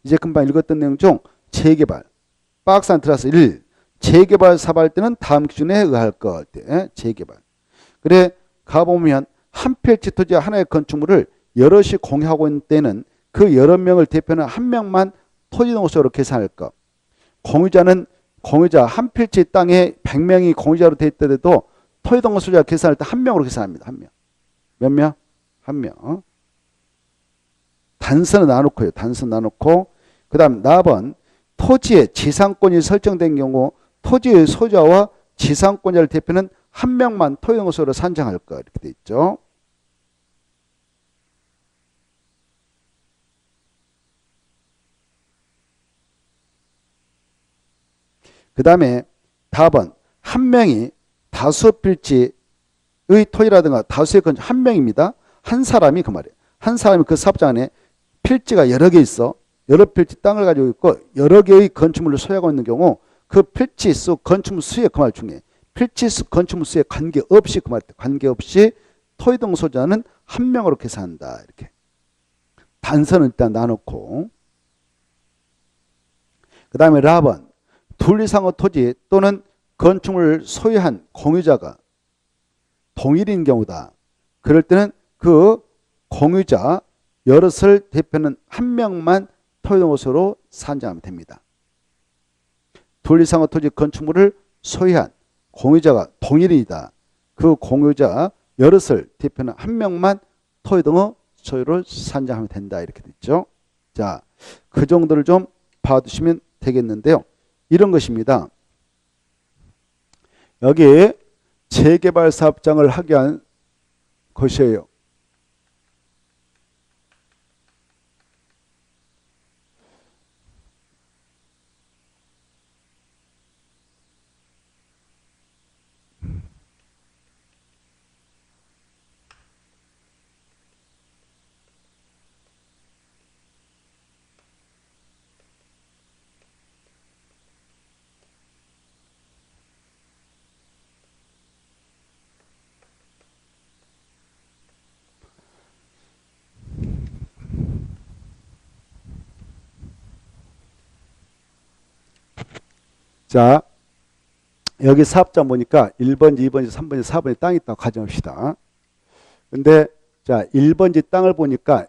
이제 금방 읽었던 내용 중 재개발. 박스 안에 들어가서 1. 재개발 사업 할 때는 다음 기준에 의할 것. 재개발. 그래 가보면 한 필지 토지 하나의 건축물을 여럿이 공유하고 있는 때는 그 여러 명을 대표하는 한 명만 토지동의소로 계산할 것. 공유자 한 필지 땅에 100명이 공유자로 돼 있더라도 토지동의소자 계산할 때 한 명으로 계산합니다. 한 명. 몇 명? 한 명. 단서는 나놓고요. 단서 나놓고 그 다음 4번 토지의 지상권이 설정된 경우 토지의 소유자와 지상권자를 대표하는 한 명만 토지동의소로 산정할 것 이렇게 돼 있죠. 그 다음에 답은 한 명이 다수 필지의 토지라든가 다수의 건축 한 명입니다. 한 사람이 그 말이에요. 한 사람이 그 사업장 안에 필지가 여러 개 있어. 여러 필지 땅을 가지고 있고 여러 개의 건축물을 소유하고 있는 경우 그 필지 수 건축물 수에 그 말 중에 필지 수 건축물 수에 관계없이 그 말 관계없이 토지동 소유자는 한 명으로 계산한다. 이렇게 단서는 일단 나놓고 그 다음에 라번 둘 이상의 토지 또는 건축물을 소유한 공유자가 동일인 경우다. 그럴 때는 그 공유자 여럿을 대표하는 한 명만 토지등록소로 산정하면 됩니다. 둘 이상의 토지 건축물을 소유한 공유자가 동일인이다. 그 공유자 여럿을 대표하는 한 명만 토지등록 소유를 산정하면 된다. 이렇게 됐죠. 자, 그 정도를 좀 봐두시면 되겠는데요. 이런 것입니다. 여기 재개발 사업장을 하게 한 것이에요. 자, 여기 사업장 보니까 1번지, 2번지, 3번지, 4번지 땅이 있다고 가정합시다. 근데 자, 1번지 땅을 보니까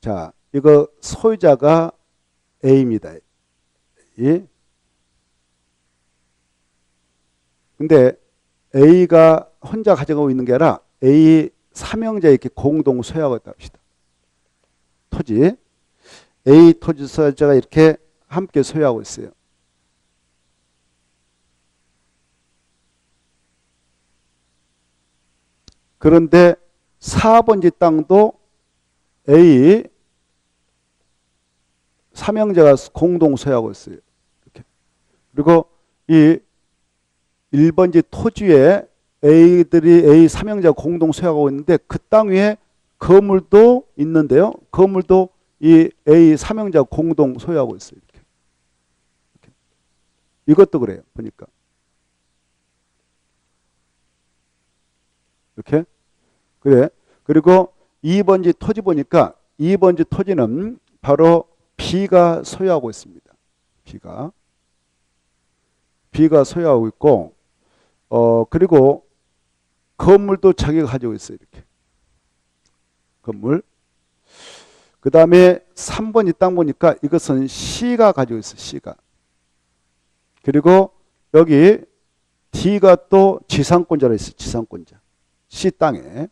자, 이거 소유자가 A입니다. 예? 근데 A가 혼자 가져가고 있는 게 아니라 A 삼형제 이렇게 공동 소유하고 있다고 합시다. 토지. A 토지 소유자가 이렇게 함께 소유하고 있어요. 그런데 4번지 땅도 A 삼형제가 공동 소유하고 있어요. 이렇게. 그리고 이 1번지 토지에 A 삼형제가 공동 소유하고 있는데 그 땅 위에 건물도 있는데요. 건물도 이 A 삼형제가 공동 소유하고 있어요. 이렇게. 이것도 그래요. 보니까. 이렇게. 그래. 그리고 2번지 토지 보니까 2번지 토지는 바로 B가 소유하고 있습니다. B가 소유하고 있고, 그리고 건물도 자기가 가지고 있어요. 이렇게. 건물. 그 다음에 3번지 땅 보니까 이것은 C가 가지고 있어요. C가. 그리고 여기 D가 또 지상권자로 있어요. 지상권자. C 땅에.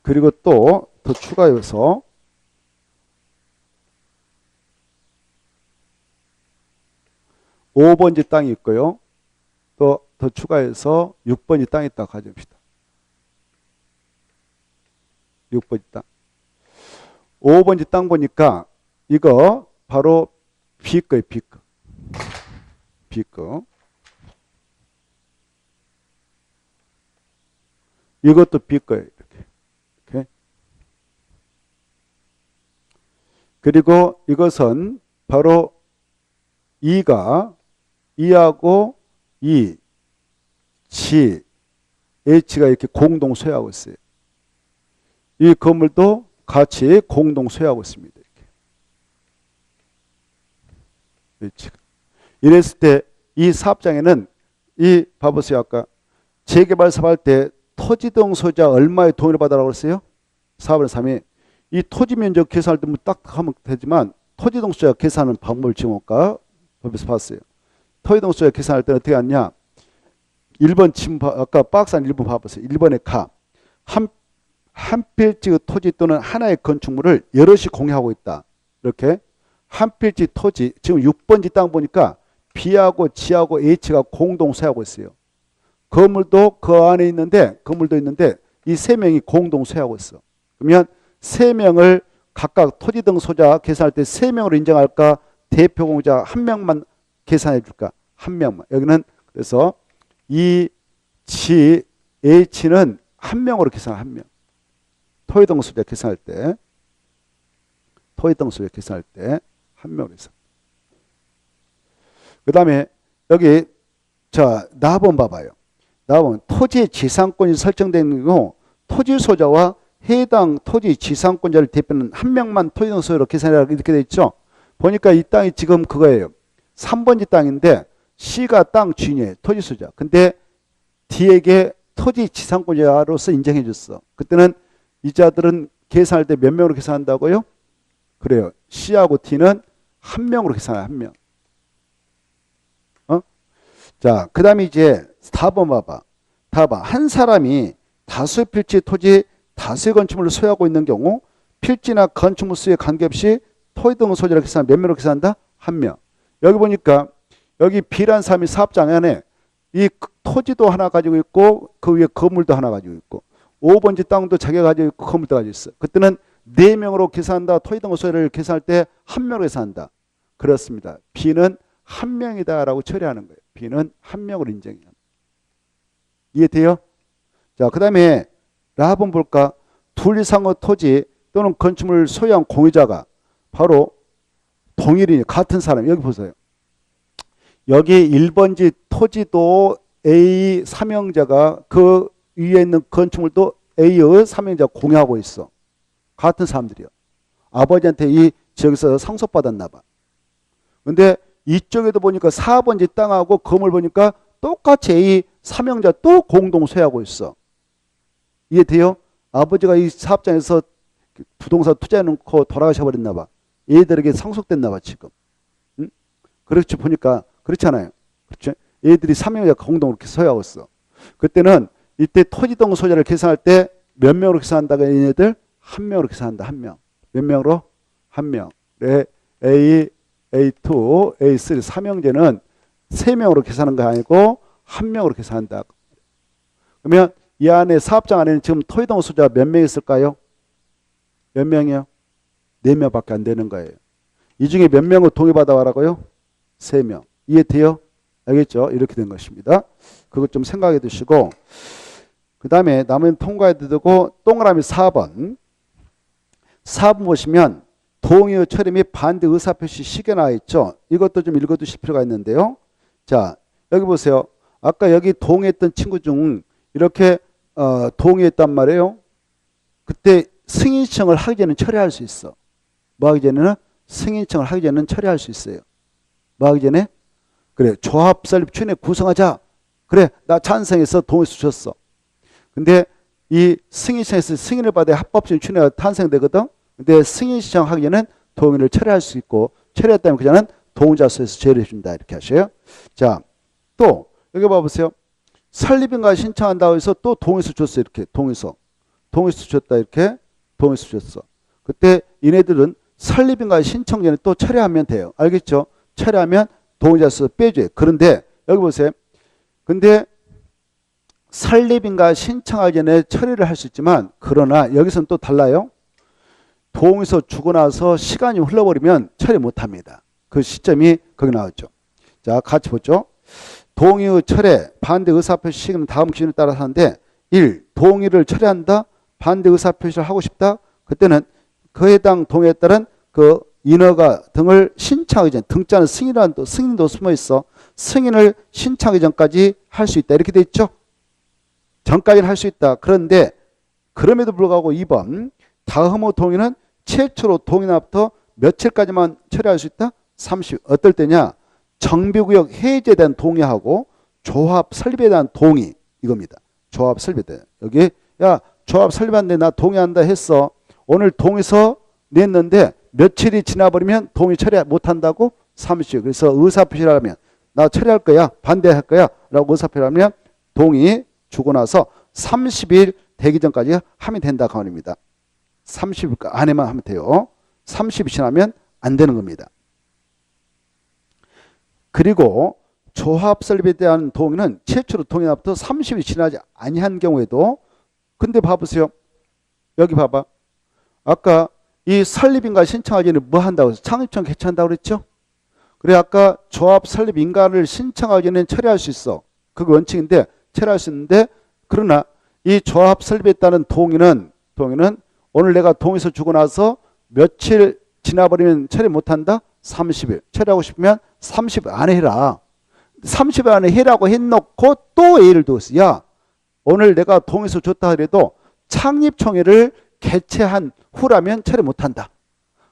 그리고 또 더 추가해서 5번지 땅이 있고요. 또 더 추가해서 6번지 땅이 있다고 가져봅시다. 6번지 땅. 5번지 땅 보니까 이거 바로 B 거예요. B 거. B 거. 이것도 B 거예요. 이렇게. 그리고 이것은 바로 2하고 2, G, H가 이렇게 공동 소유하고 있어요. 이 건물도 같이 공동 소유하고 있습니다. 이렇게. 이랬을 때 이 사업장에는 이 봐보세요. 아까 재개발 사업할 때 토지등 소유자 얼마의 동의를 받으라고 그랬어요? 4분의 3이 이 토지 면적 계산할 때 뭐 딱 하면 되지만 토지등 소유자 계산하는 방법을 지금 아까 법에서 봤어요. 토지등 소유자 계산할 때는 어떻게 하냐? 1번 지금 아까 박스 안 1번 봐보세요. 1번에 가. 한 필지 토지 또는 하나의 건축물을 여럿이 공유하고 있다. 이렇게 한 필지 토지 지금 6번지 땅 보니까 B하고 G하고 H가 공동 소유하고 있어요. 건물도 그 안에 있는데 이 세 명이 공동 소유하고 있어. 그러면 세 명을 각각 토지 등 소유자 계산할 때 세 명으로 인정할까? 대표 공유자 한 명만 계산해 줄까? 한 명만. 여기는 그래서 이 G, H는 한 명으로 계산할 한 명. 토지 등 소유자 계산할 때 한 명으로 계산. 그 다음에 여기 자 나번 봐봐요. 나번 토지 지상권이 설정되는 경우 토지 소유자와 해당 토지 지상권자를 대표하는 한 명만 토지 등 소유로 계산해라 이렇게 돼 있죠. 보니까 이 땅이 지금 그거예요. 3번지 땅인데 C가 땅 주인이에요. 토지 소유자. 근데 D에게 토지 지상권자로서 인정해 줬어. 그때는 이 자들은 계산할 때 몇 명으로 계산한다고요? 그래요. C하고 D는 한 명으로 계산해요. 한 명. 자, 그 다음에 이제 4번 봐봐. 한 사람이 다수의 필지 토지, 다수의 건축물을 소유하고 있는 경우 필지나 건축물 수에 관계없이 토지 등 소유자를 계산하면 몇 명으로 계산한다? 한 명. 여기 보니까 여기 B라는 사람이 사업장 안에 이 토지도 하나 가지고 있고 그 위에 건물도 하나 가지고 있고 5번지 땅도 자기가 가지고 있고 건물도 가지고 있어. 그때는 4명으로 계산한다. 토지 등 소유를 계산할 때 한 명으로 계산한다. 그렇습니다. B는 한 명이다라고 처리하는 거예요. B는 한 명으로 인정해요. 이해돼요? 자, 그 다음에 한번 볼까? 둘 이상의 토지 또는 건축물을 소유한 공유자가 바로 동일인 같은 사람. 여기 보세요. 여기 1번지 토지도 A 삼형제가 그 위에 있는 건축물도 A의 삼형제가 공유하고 있어. 같은 사람들이요. 아버지한테 이 지역에서 상속받았나 봐. 근데 이쪽에도 보니까 4번지 땅하고 건물 보니까 똑같이 A 삼형제가 또 공동 소유하고 있어. 이해돼요? 아버지가 이 사업장에서 부동산 투자해놓고 돌아가셔버렸나 봐. 얘들에게 상속됐나 봐 지금. 응? 그렇지 보니까 그렇잖아요. 그렇죠? 얘들이 삼형제가 공동으로 이렇게 소유하고 있어. 그때는 이때 토지동 소유자를 계산할 때 몇 명으로 계산한다고 얘네들? 한 명으로 계산한다. 한 명. 몇 명으로? 한 명. 네. A, A2, A3 삼형제는 3명으로 계산하는 거 아니고 한 명으로 계산한다. 그러면 이 안에 사업장 안에는 지금 토지동 소유자 몇 명 있을까요? 몇 명이요? 4명밖에 안 되는 거예요. 이 중에 몇 명을 동의받아 와라고요? 3명. 이해돼요? 알겠죠? 이렇게 된 것입니다. 그것 좀 생각해 두시고 그 다음에 남은 통과해 두고 동그라미 4번 4번 보시면 동의 처리 및 반대 의사표시 시계 나와 있죠. 이것도 좀 읽어두실 필요가 있는데요. 자, 여기 보세요. 아까 여기 동의했던 친구 중 이렇게 동의했단 말이에요. 그때 승인 신청을 하기 전에 처리할 수 있어. 뭐 하기 전에는? 승인 신청을 하기 전에는 처리할 수 있어요. 뭐 하기 전에? 그래, 조합 설립 추진회 구성하자. 그래, 나 찬성해서 동의서 줬어. 근데 이 승인 신청에서 승인을 받아야 합법적인 추진회가 탄생되거든. 근데 승인 신청하기 전에는 동의를 처리할 수 있고 처리했다면 그자는 동의자서에서 제외해 준다. 이렇게 하셔요. 자, 또 여기 봐보세요. 설립인가 신청한다고 해서 또 동의서 줬어. 이렇게 동의서 줬다. 이렇게 동의서 줬어. 그때 얘네들은 설립인가 신청 전에 또 처리하면 돼요. 알겠죠? 처리하면 동의자서 빼줘요. 그런데 여기 보세요. 근데 설립인가 신청하기 전에 처리를 할 수 있지만 그러나 여기서는 또 달라요. 동의서 주고 나서 시간이 흘러버리면 처리 못합니다. 그 시점이 거기 나왔죠. 자, 같이 보죠. 동의의 철회, 반대 의사표시 시기는 다음 기준에 따라서 하는데 1. 동의를 철회한다. 반대 의사표시를 하고 싶다. 그때는 그 해당 동의에 따른 그 인허가 등을 신청하기 전 등자는 승인도 숨어 있어. 승인을 신청하기 전까지 할 수 있다. 이렇게 돼 있죠. 전까지는 할 수 있다. 그런데 그럼에도 불구하고 2번 다음의 동의는 최초로 동의 날부터 며칠까지만 처리할 수 있다? 30. 어떨 때냐? 정비구역 해제에 대한 동의하고 조합 설립에 대한 동의 이겁니다. 조합 설립에 대한. 여기 야 조합 설립하는데 나 동의한다 했어. 오늘 동의서 냈는데 며칠이 지나버리면 동의 처리 못한다고? 30. 그래서 의사표시를 하면 나 처리할 거야 반대할 거야 라고 의사표시를 하면 동의 주고 나서 30일 되기 전까지 하면 된다 그 말입니다. 30일 안에만 하면 돼요. 30일 지나면 안 되는 겁니다. 그리고 조합 설립에 대한 동의는 최초로 동의 날부터 30일 지나지 아니한 경우에도 근데 봐보세요. 여기 봐봐. 아까 이 설립인가 신청하기 전에 뭐 한다고 해서 창립청 개최한다고 그랬죠? 그래 아까 조합 설립 인가를 신청하기 전에는 처리할 수 있어. 그게 원칙인데 처리할 수 있는데 그러나 이 조합 설립에 따른 동의는 오늘 내가 동의서 주고 나서 며칠 지나버리면 처리 못한다? 30일. 처리하고 싶으면 30일 안에 해라. 30일 안에 해라고 해놓고 또 예를 들어서 야 오늘 내가 동의서 줬다 하더라도 창립총회를 개최한 후라면 처리 못한다.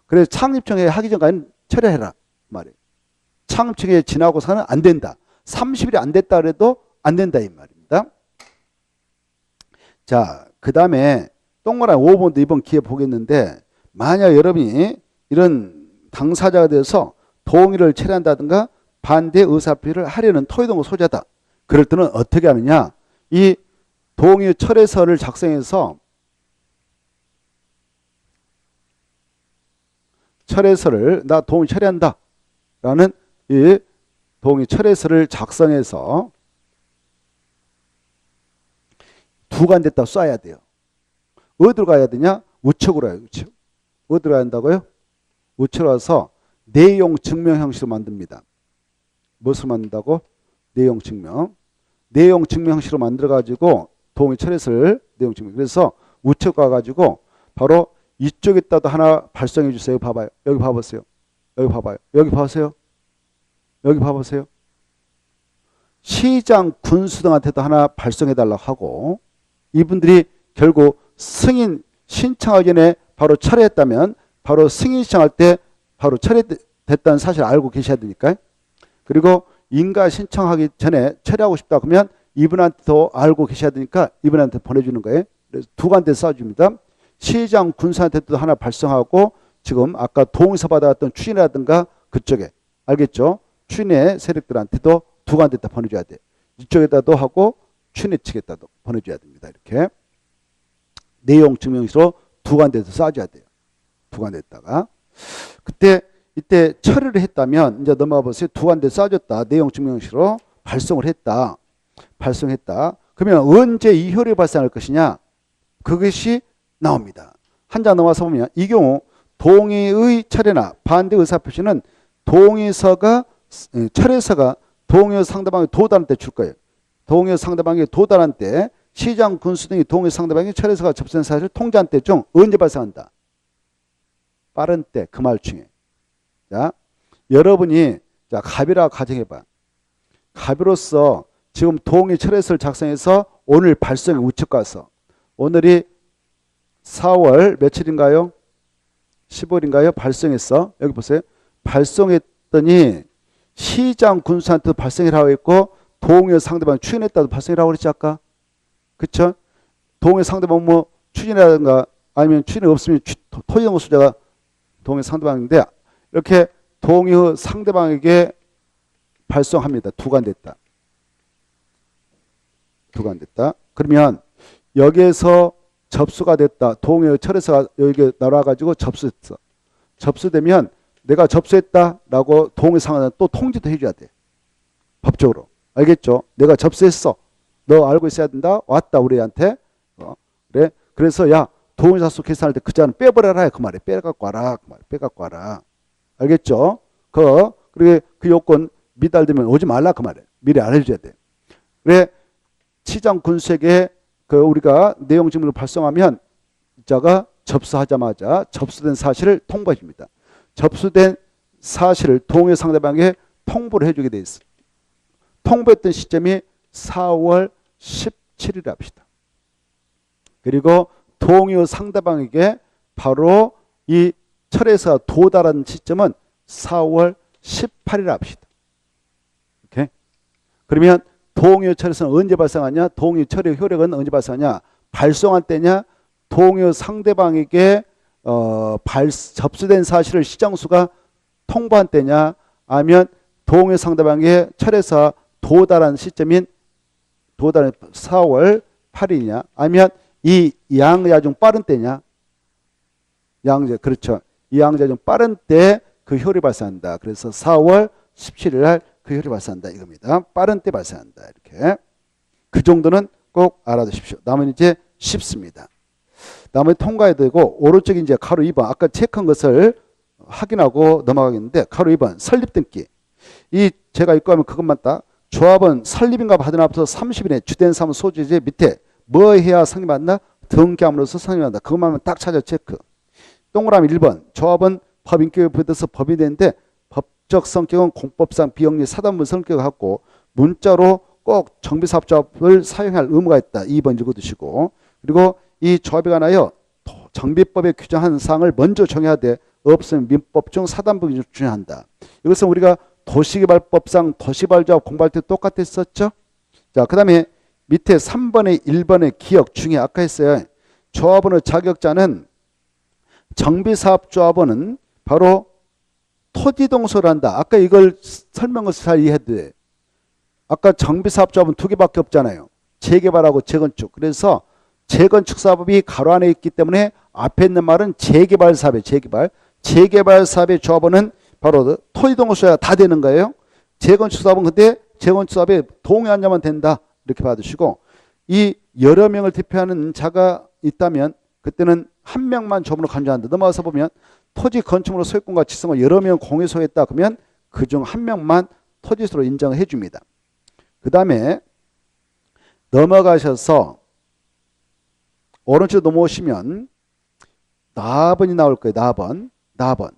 그래서 창립총회 하기 전까지는 철회해라 말이에요. 창업청에 지나고서는 안 된다. 30일이 안 됐다 그래도 안 된다 이 말입니다. 자, 그 다음에 동그라미 5번도 이번 기회 보겠는데 만약 여러분이 이런 당사자가 되어서 동의를 철회한다든가 반대 의사표시를 하려는 토의동의 소유자다. 그럴 때는 어떻게 하느냐. 이 동의 철회서를 작성해서 철회서를 나 동의 철회한다 라는 이 동의 철회서를 작성해서 두관됐다 쏴야 돼요. 어디로 가야 되냐? 우측으로 가요. 우측. 어디로 가야 한다고요? 우측으로 가서 내용 증명 형식으로 만듭니다. 무엇을 만든다고? 내용 증명. 내용 증명 형식으로 만들어 가지고 동의 철회서를 내용 증명. 그래서 우측 가 가지고 바로 이쪽에다도 하나 발송해 주세요. 봐봐요. 여기 봐보세요. 여기 봐봐요. 여기 봐보세요. 여기 봐보세요. 시장 군수 등한테도 하나 발송해 달라고 하고 이분들이 결국 승인 신청하기 전에 바로 철회했다면 바로 승인 신청할 때 바로 철회됐다는 사실을 알고 계셔야 되니까. 그리고 인가 신청하기 전에 철회하고 싶다 그러면 이분한테도 알고 계셔야 되니까 이분한테 보내주는 거예요. 그래서 두 관대 써줍니다. 시장 군수한테도 하나 발송하고 지금 아까 동의서 받아왔던 추진이라든가 그쪽에 알겠죠? 추진의 세력들한테도 두 관대다 보내줘야 돼. 이쪽에다도 하고 추진의 측에다도 보내줘야 됩니다. 이렇게 내용 증명서로 두 관대에서 쏴줘야 돼요. 두 관대에다가 그때 이때 처리를 했다면 이제 넘어가 보세요. 두 관대 쏴줬다. 내용 증명서로 발송을 했다. 발송했다. 그러면 언제 이 효력이 발생할 것이냐? 그것이 나옵니다. 한 장 넘어서 보면 이 경우 동의의 철회나 반대 의사표시는 동의서가 철회서가 동의 상대방에 도달할 때 줄 거예요. 동의 상대방에 도달한 때 시장 군수 등이 동의 상대방에 철회서가 접수된 사실을 통지한 때 중 언제 발생한다? 빠른 때 그 말 중에. 자, 여러분이 자 갑이라 가정해봐. 갑으로서 지금 동의 철회서를 작성해서 오늘 발송에 우측 가서 오늘이 4월 며칠인가요? 15일인가요? 발송했어. 여기 보세요. 발송했더니 시장 군수한테도 발송이라고 했고 동의 상대방 추진했다도 발송이라고 그랬지 아까. 그쵸? 동의 상대방 뭐 추진이라든가 아니면 추진이 없으면 토지동의 소유자가 동의 상대방인데 이렇게 동의 상대방에게 발송합니다. 두관됐다. 두관됐다. 그러면 여기에서 접수가 됐다. 동의 철회서가 여기 나와가지고 접수했어. 접수되면 내가 접수했다라고 동의 상대방한테 또 통지도 해줘야 돼. 법적으로. 알겠죠? 내가 접수했어. 너 알고 있어야 된다. 왔다 우리한테. 그래. 그래서 야 동의사수 계산할 때 그 자는 빼버려라. 그 말에 빼갖고 와라. 그 말에 빼갖고 와라. 알겠죠? 그리고 그 요건 미달되면 오지 말라. 그 말에 미리 알려줘야 돼. 그래. 시장 군수에게 그 우리가 내용 증명을 발송하면 자가 접수하자마자 접수된 사실을 통보해 줍니다. 접수된 사실을 동의 상대방에게 통보를 해주게 돼 있어. 통보했던 시점이 4월 17일 합시다. 그리고 동의 상대방에게 바로 이 철회서가 도달한 시점은 4월 18일 합시다. 오케이? 그러면 동의 철회서는 언제 발생하냐? 동의 철회 효력은 언제 발생하냐? 발송할 때냐? 동의 상대방에게 접수된 사실을 시장수가 통보한 때냐? 아니면 동의 상대방에게 철회서 도달한 시점인 도달한 4월 8일이냐? 아니면 이 양자 중 빠른 때냐? 양자 그렇죠. 이 양자 중 빠른 때 그 효력이 발생한다. 그래서 4월 17일 날 그 효력이 발생한다 이겁니다. 빠른 때 발생한다. 이렇게. 그 정도는 꼭 알아두십시오. 남은 이제 쉽습니다. 나머지 통과해야 되고 오른쪽에 이제 가로 2번 아까 체크한 것을 확인하고 넘어가겠는데 가로 2번 설립 등기. 이 제가 읽고 하면 그것만 딱 조합은 설립인가 받은 앞서 30일에 주된 사무 소재지 밑에 뭐 해야 성립한다? 등기함으로써 성립한다. 그것만 딱 찾아 체크. 동그라미 1번 조합은 법인격에 부여돼서 법이 되는데 법적 성격은 공법상 비영리 사단문 성격을 갖고 문자로 꼭 정비사업자를 사용할 의무가 있다. 2번 읽어두시고 그리고 이 조합에 관하여 정비법에 규정한 사항을 먼저 정해야 돼. 없으면 민법 중 사단법이 준용한다. 이것은 우리가 도시개발법상 도시개발조합 공부할 때 똑같았었죠. 자, 그 다음에 밑에 3번의 1번의 기억 중에 아까 했어요. 조합원의 자격자는 정비사업조합원은 바로 토지동서를 한다. 아까 이걸 설명을 잘 이해해야 돼. 아까 정비사업조합은 두 개밖에 없잖아요. 재개발하고 재건축. 그래서 재건축사업이 가로 안에 있기 때문에 앞에 있는 말은 재개발사업이에요. 재개발사업의 조합원은 바로 토지동서야 다 되는 거예요. 재건축사업은 근데 재건축사업에 동의한 자만 된다. 이렇게 받으시고, 이 여러 명을 대표하는 자가 있다면 그때는 한 명만 조합원으로 간주한다. 넘어가서 보면 토지 건축물로 소유권과 지성을 여러 명 공유 소유했다. 그러면 그중 한 명만 토지수로 인정해 줍니다. 그 다음에 넘어가셔서 오른쪽 넘어오시면 나번이 나올 거예요. 나번.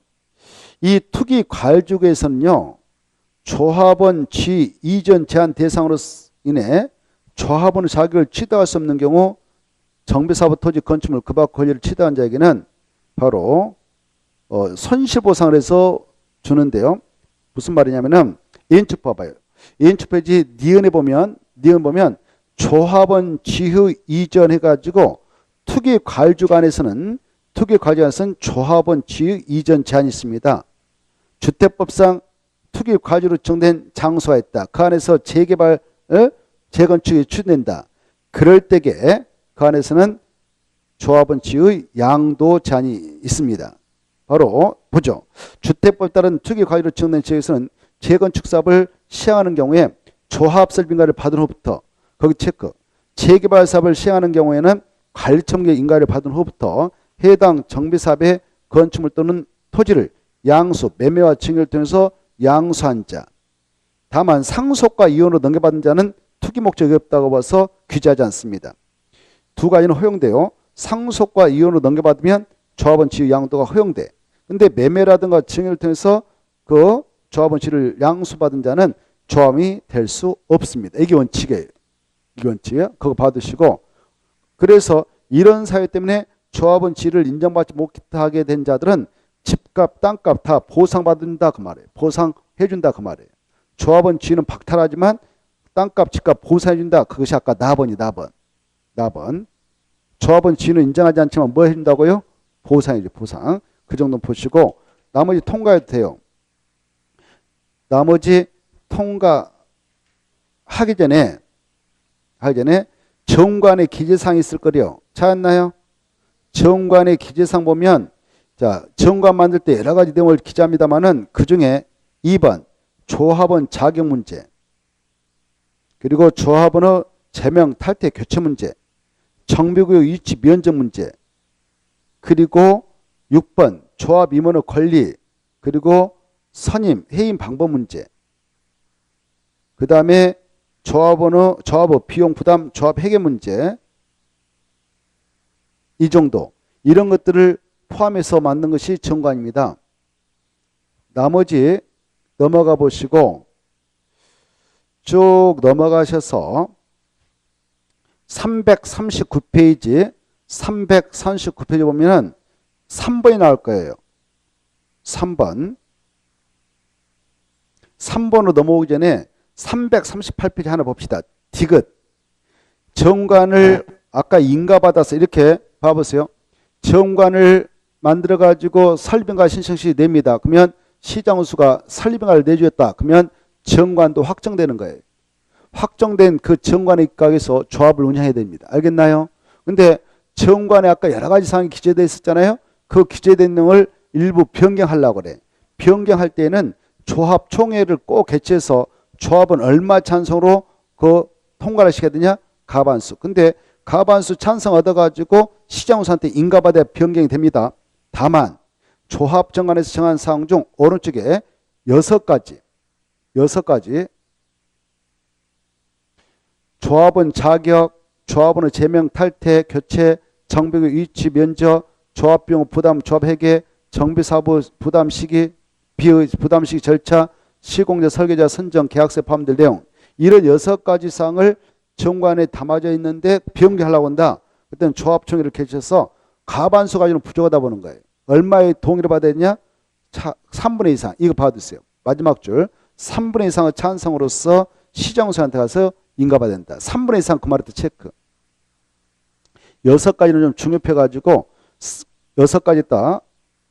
이 투기 과일주구에서는요, 조합원 지 이전 제한 대상으로 인해 조합원의 자격을 취득할 수 없는 경우 정비사업 토지 건축물 그 밖 권리를 취득한 자에게는 바로 손실보상을 해서 주는데요. 무슨 말이냐면은 인축법 봐요. 인축법지 니은에 보면 조합원 지후 이전해가지고 투기 과일주간에서는 조합원 지후 이전 제한이 있습니다. 주택법상 투기 과일주로 정된 장소가 있다. 그 안에서 재개발 재건축이 추진된다. 그럴 때에 그 안에서는 조합원 지의 양도 제한이 있습니다. 바로 보죠. 주택법 따른 투기 과일로 지정된 지역에서는 재건축 사업을 시행하는 경우에 조합 설비인가를 받은 후부터 거기 체크. 재개발 사업을 시행하는 경우에는 관리청계 인가를 받은 후부터 해당 정비사업의 건축물 또는 토지를 양수, 매매와 증여를 통해서 양수한 자. 다만 상속과 이혼으로 넘겨받은 자는 투기 목적이 없다고 봐서 규제하지 않습니다. 두 가지는 허용돼요. 상속과 이혼으로 넘겨받으면 조합원 지위 양도가 허용돼. 근데 매매라든가 증여를 통해서 그 조합원 지위를 양수받은 자는 조합이 될 수 없습니다. 이게 원칙이에요. 이게 원칙이에요. 그거 받으시고, 그래서 이런 사유 때문에 조합원 지위를 인정받지 못하게 된 자들은 집값, 땅값 다 보상받는다 그 말이에요. 보상해준다 그 말이에요. 조합원 지위는 박탈하지만 땅값, 집값 보상해준다. 그것이 아까 나번. 조합원 지위는 인정하지 않지만 뭐 해준다고요? 보상이죠. 보상. 그 정도 보시고 나머지 통과해도 돼요. 나머지 통과하기 전에 정관의 기재사항이 있을 거래요. 찾았나요? 정관의 기재사항 보면, 자, 정관 만들 때 여러 가지 내용을 기재합니다만은 그 중에 2번 조합원 자격 문제, 그리고 조합원의 제명 탈퇴 교체 문제, 정비구역 위치 면적 문제, 그리고 6번 조합 임원의 권리, 그리고 선임 해임 방법 문제, 그 다음에 조합의 비용 부담 조합 회계 문제, 이 정도, 이런 것들을 포함해서 만든 것이 정관입니다. 나머지 넘어가 보시고 쭉 넘어가셔서 339페이지 보면은 3번이 나올 거예요. 3번으로 넘어오기 전에 338페이지 하나 봅시다. 디귿. 정관을 아까 인가받아서 이렇게 봐보세요. 정관을 만들어가지고 설립인가 신청시 냅니다. 그러면 시장원수가 설립인가를 내주었다. 그러면 정관도 확정되는 거예요. 확정된 그 정관의 입각에서 조합을 운영해야 됩니다. 알겠나요? 근데 정관에 아까 여러 가지 사항이 기재되어 있었잖아요. 그 기재된 내용을 일부 변경하려고 그래. 변경할 때는 조합 총회를 꼭 개최해서 조합은 얼마 찬성으로 그 통과를 시켜야 되냐? 가반수. 근데 가반수 찬성 얻어가지고 시장원수한테 인가받아야 변경이 됩니다. 다만 조합 정관에서 정한 사항 중 오른쪽에 6가지 조합원 자격, 조합원의 제명 탈퇴, 교체, 정비구역 위치 면적, 조합비용 부담, 조합회계, 정비사부 부담 시기, 부담 시기 절차, 시공자 설계자 선정, 계약서에 포함될 내용, 이런 6가지 사항을 정관에 담아져 있는데 변경하려고 한다. 그때는 조합총회를 개최해서 가반수 가지고는 부족하다 보는 거예요. 얼마의 동의를 받아야 되냐? 3분의 2 이상. 이거 봐두세요. 마지막 줄. 3분의 2 이상의 찬성으로서 시정수한테 가서 인가받아야 된다. 3분의 2 이상 그 말을 또 체크. 6가지는 좀 중요해가지고 6가지 있다.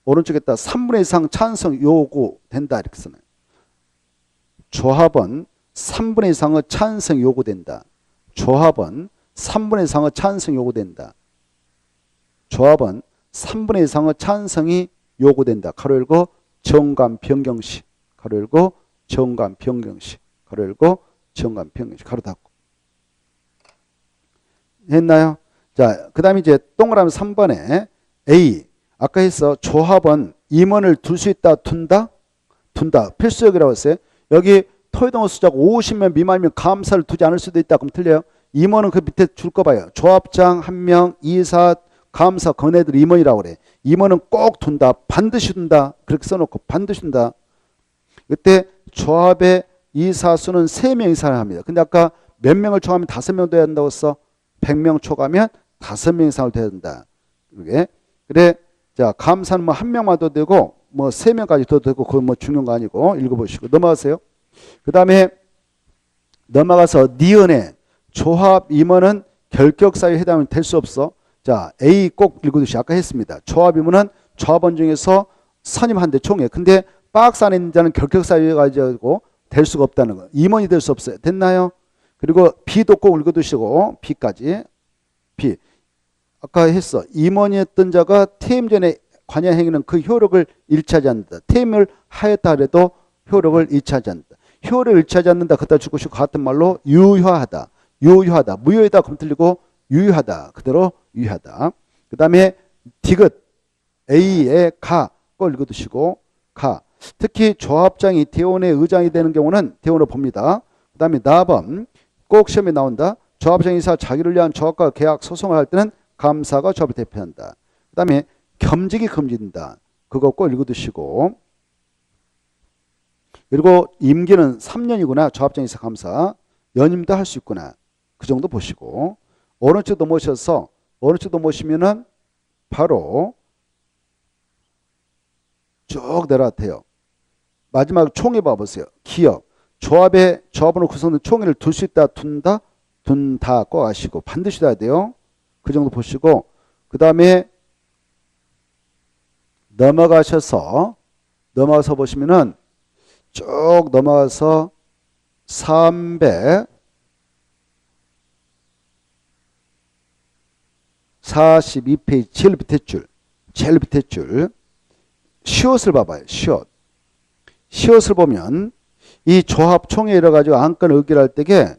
오른쪽에다 3분의 2 이상 찬성 요구된다. 이렇게 쓰네요. 조합은 3분의 2 이상의 찬성 요구된다. 조합은 3분의 2 이상의 찬성 요구된다. 조합은 3분의 2 이상의 찬성이 요구된다. 가로 열고 정관 변경시. 가로 열고 정관 변경시. 가로 열고 정관 변경시. 가로 닫고. 했나요? 자, 그 다음에 이제 동그라미 3번에 A. 아까 했어. 조합은 임원을 둘 수 있다. 둔다? 둔다. 필수적이라고 했어요. 여기 토의동호 수자가 50명 미만이면 감사를 두지 않을 수도 있다. 그럼 틀려요. 임원은 그 밑에 줄 거 봐요. 조합장 1명, 이사, 감사, 건애들 임원이라고 그래. 임원은 꼭 둔다. 반드시 둔다. 그렇게 써놓고 반드시 둔다. 그때 조합의 이사수는 3명 이상을 합니다. 근데 아까 몇 명을 초과하면 5명 돼야 한다고 써? 100명 초과하면 5명 이상을 돼야 된다. 그래. 자, 감사는 뭐 1명만 더 되고 뭐 3명까지 더 되고 그건 뭐 중요한 거 아니고 읽어보시고 넘어가세요. 그 다음에 넘어가서 니은의 조합 임원은 결격사유에 해당이 될 수 없어. 자, A 꼭 읽어두시. 아까 했습니다. 조합 임원은 조합원 중에서 선임한대 총회. 근데 박스 안에 있는 자는 결격사유에 가지고 될 수가 없다는 거. 임원이 될 수 없어요. 됐나요? 그리고 B도 꼭 읽어두시고 B까지. B. 아까 했어. 임원이었던 자가 퇴임 전에 관여 행위는 그 효력을 잃지 않는다. 퇴임을 하였다 하더라도 효력을 잃지 않는다. 효력을 잃지 않는다. 그다 죽고 싶고 같은 말로 유효하다. 유효하다. 무효이다. 그럼 틀리고 유효하다. 그대로 유효하다. 그 다음에 디귿. A의 가. 꼭 읽어두시고 가. 특히 조합장이 대원의 의장이 되는 경우는 대원으로 봅니다. 그 다음에 나범. 꼭 시험에 나온다. 조합장이사 자기를 위한 조합과 계약 소송을 할 때는 감사가 조합을 대표한다. 그 다음에 겸직이 금지된다. 그거 꼭 읽어두시고. 그리고 임기는 3년이구나. 조합장이사 감사. 연임도 할 수 있구나. 그 정도 보시고. 오른쪽도 모셔서 오른쪽도 모시면은 바로 쭉 내려왔대요. 마지막 총회 봐보세요. 기업. 조합으로 구성된 총회를 둘 수 있다. 둔다? 둔다 꼭 아시고 반드시 돼야 돼요. 그 정도 보시고 그 다음에 넘어가서 보시면은 쭉 넘어가서 342페이지 제일 밑에 줄 시옷을 봐봐요. 시옷을 보면 이 조합 총회에 이뤄가지고 안건 의결할 때게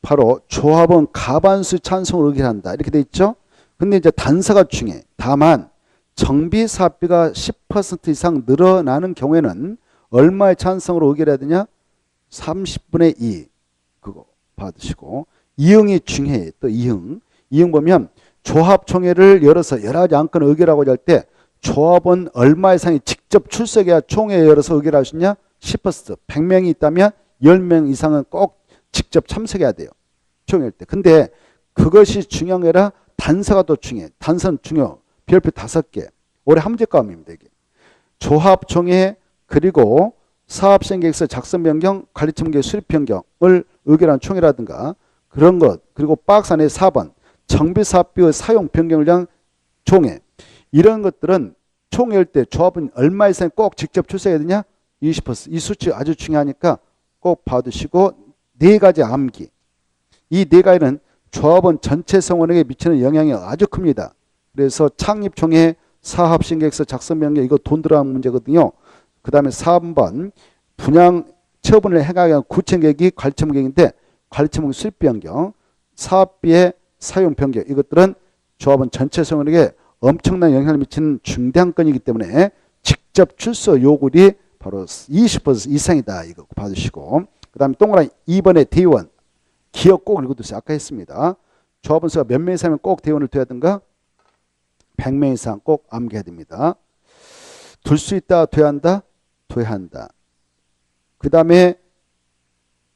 바로 조합은 가반수 찬성을 의결한다. 이렇게 돼 있죠. 근데 이제 단서가 중요해. 다만 정비 사비가 10% 이상 늘어나는 경우에는 얼마의 찬성으로 의결해야 되냐? 30분의 2. 그거 받으시고. 이응이 중요해. 또 이응 보면 조합총회를 열어서 여러 가지 안건을 의결하고자 할 때 조합은 얼마 이상이 직접 출석해야 총회에 열어서 의결할 수 있냐? 10%. 100명이 있다면 10명 이상은 꼭 직접 참석해야 돼요. 총회할 때. 근데 그것이 중요한 게 아니라 단서가 더 중요해. 단서는 중요. 별표 5개. 올해 한 문제 과목입니다. 이게. 조합총회 그리고 사업시행계획서 작성 변경, 관리청계 수립 변경을 의결한 총회라든가 그런 것. 그리고 박스 안에 4번 정비사업비의 사용 변경을 위한 총회. 이런 것들은 총회할 때 조합은 얼마 이상 꼭 직접 출석해야 되냐? 20%. 이 수치 아주 중요하니까 꼭 봐두시고 4가지 암기. 이 4가지는 조합원 전체 성원에게 미치는 영향이 아주 큽니다. 그래서 창립총회, 사업시행계획서 작성 변경 이거 돈 들어가는 문제거든요. 그 다음에 3번 분양 처분을 행하기 위한 구체계획이 관리청계획인데 관리청계 수립 변경, 사업비의 사용 변경 이것들은 조합원 전체 성원에게 엄청난 영향을 미치는 중대한 건이기 때문에 직접 출석 요구율이 바로 20% 이상이다. 이거 봐주시고 그 다음에 동그라미 2번의 대의원 기업 꼭 읽어두세요. 아까 했습니다. 조합원 수가 몇 명 이상이면 꼭 대의원을 둬야 하든가 100명 이상 꼭 암기해야 됩니다. 둘 수 있다. 둬야 한다. 둬야 한다. 그 다음에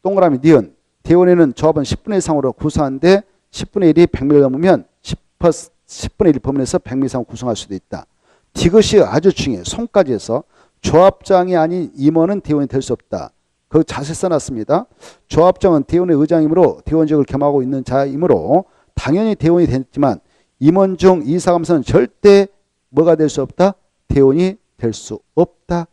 동그라미 니은 대의원에는 조합원 10분의 이상으로 구성하는데 10분의 1이 100명을 넘으면 10% 10분의 1 범위에서 100명 이상 구성할 수도 있다. 이것이 아주 중요해요. 손까지 해서 조합장이 아닌 임원은 대원이 될 수 없다. 그 자세 써놨습니다. 조합장은 대원의 의장이므로 대원직을 겸하고 있는 자이므로 당연히 대원이 됐지만 임원 중 이사감사는 절대 뭐가 될 수 없다? 대원이 될 수 없다.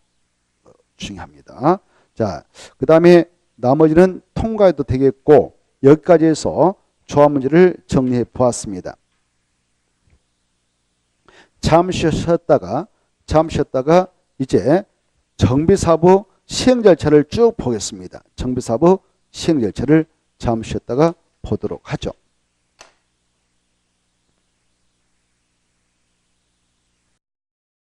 중요합니다. 자, 그 다음에 나머지는 통과해도 되겠고 여기까지 해서 조합 문제를 정리해 보았습니다. 잠시 쉬었다가 이제 정비사부 시행 절차를 쭉 보겠습니다. 정비사부 시행 절차를 잠시 쉬었다가 보도록 하죠.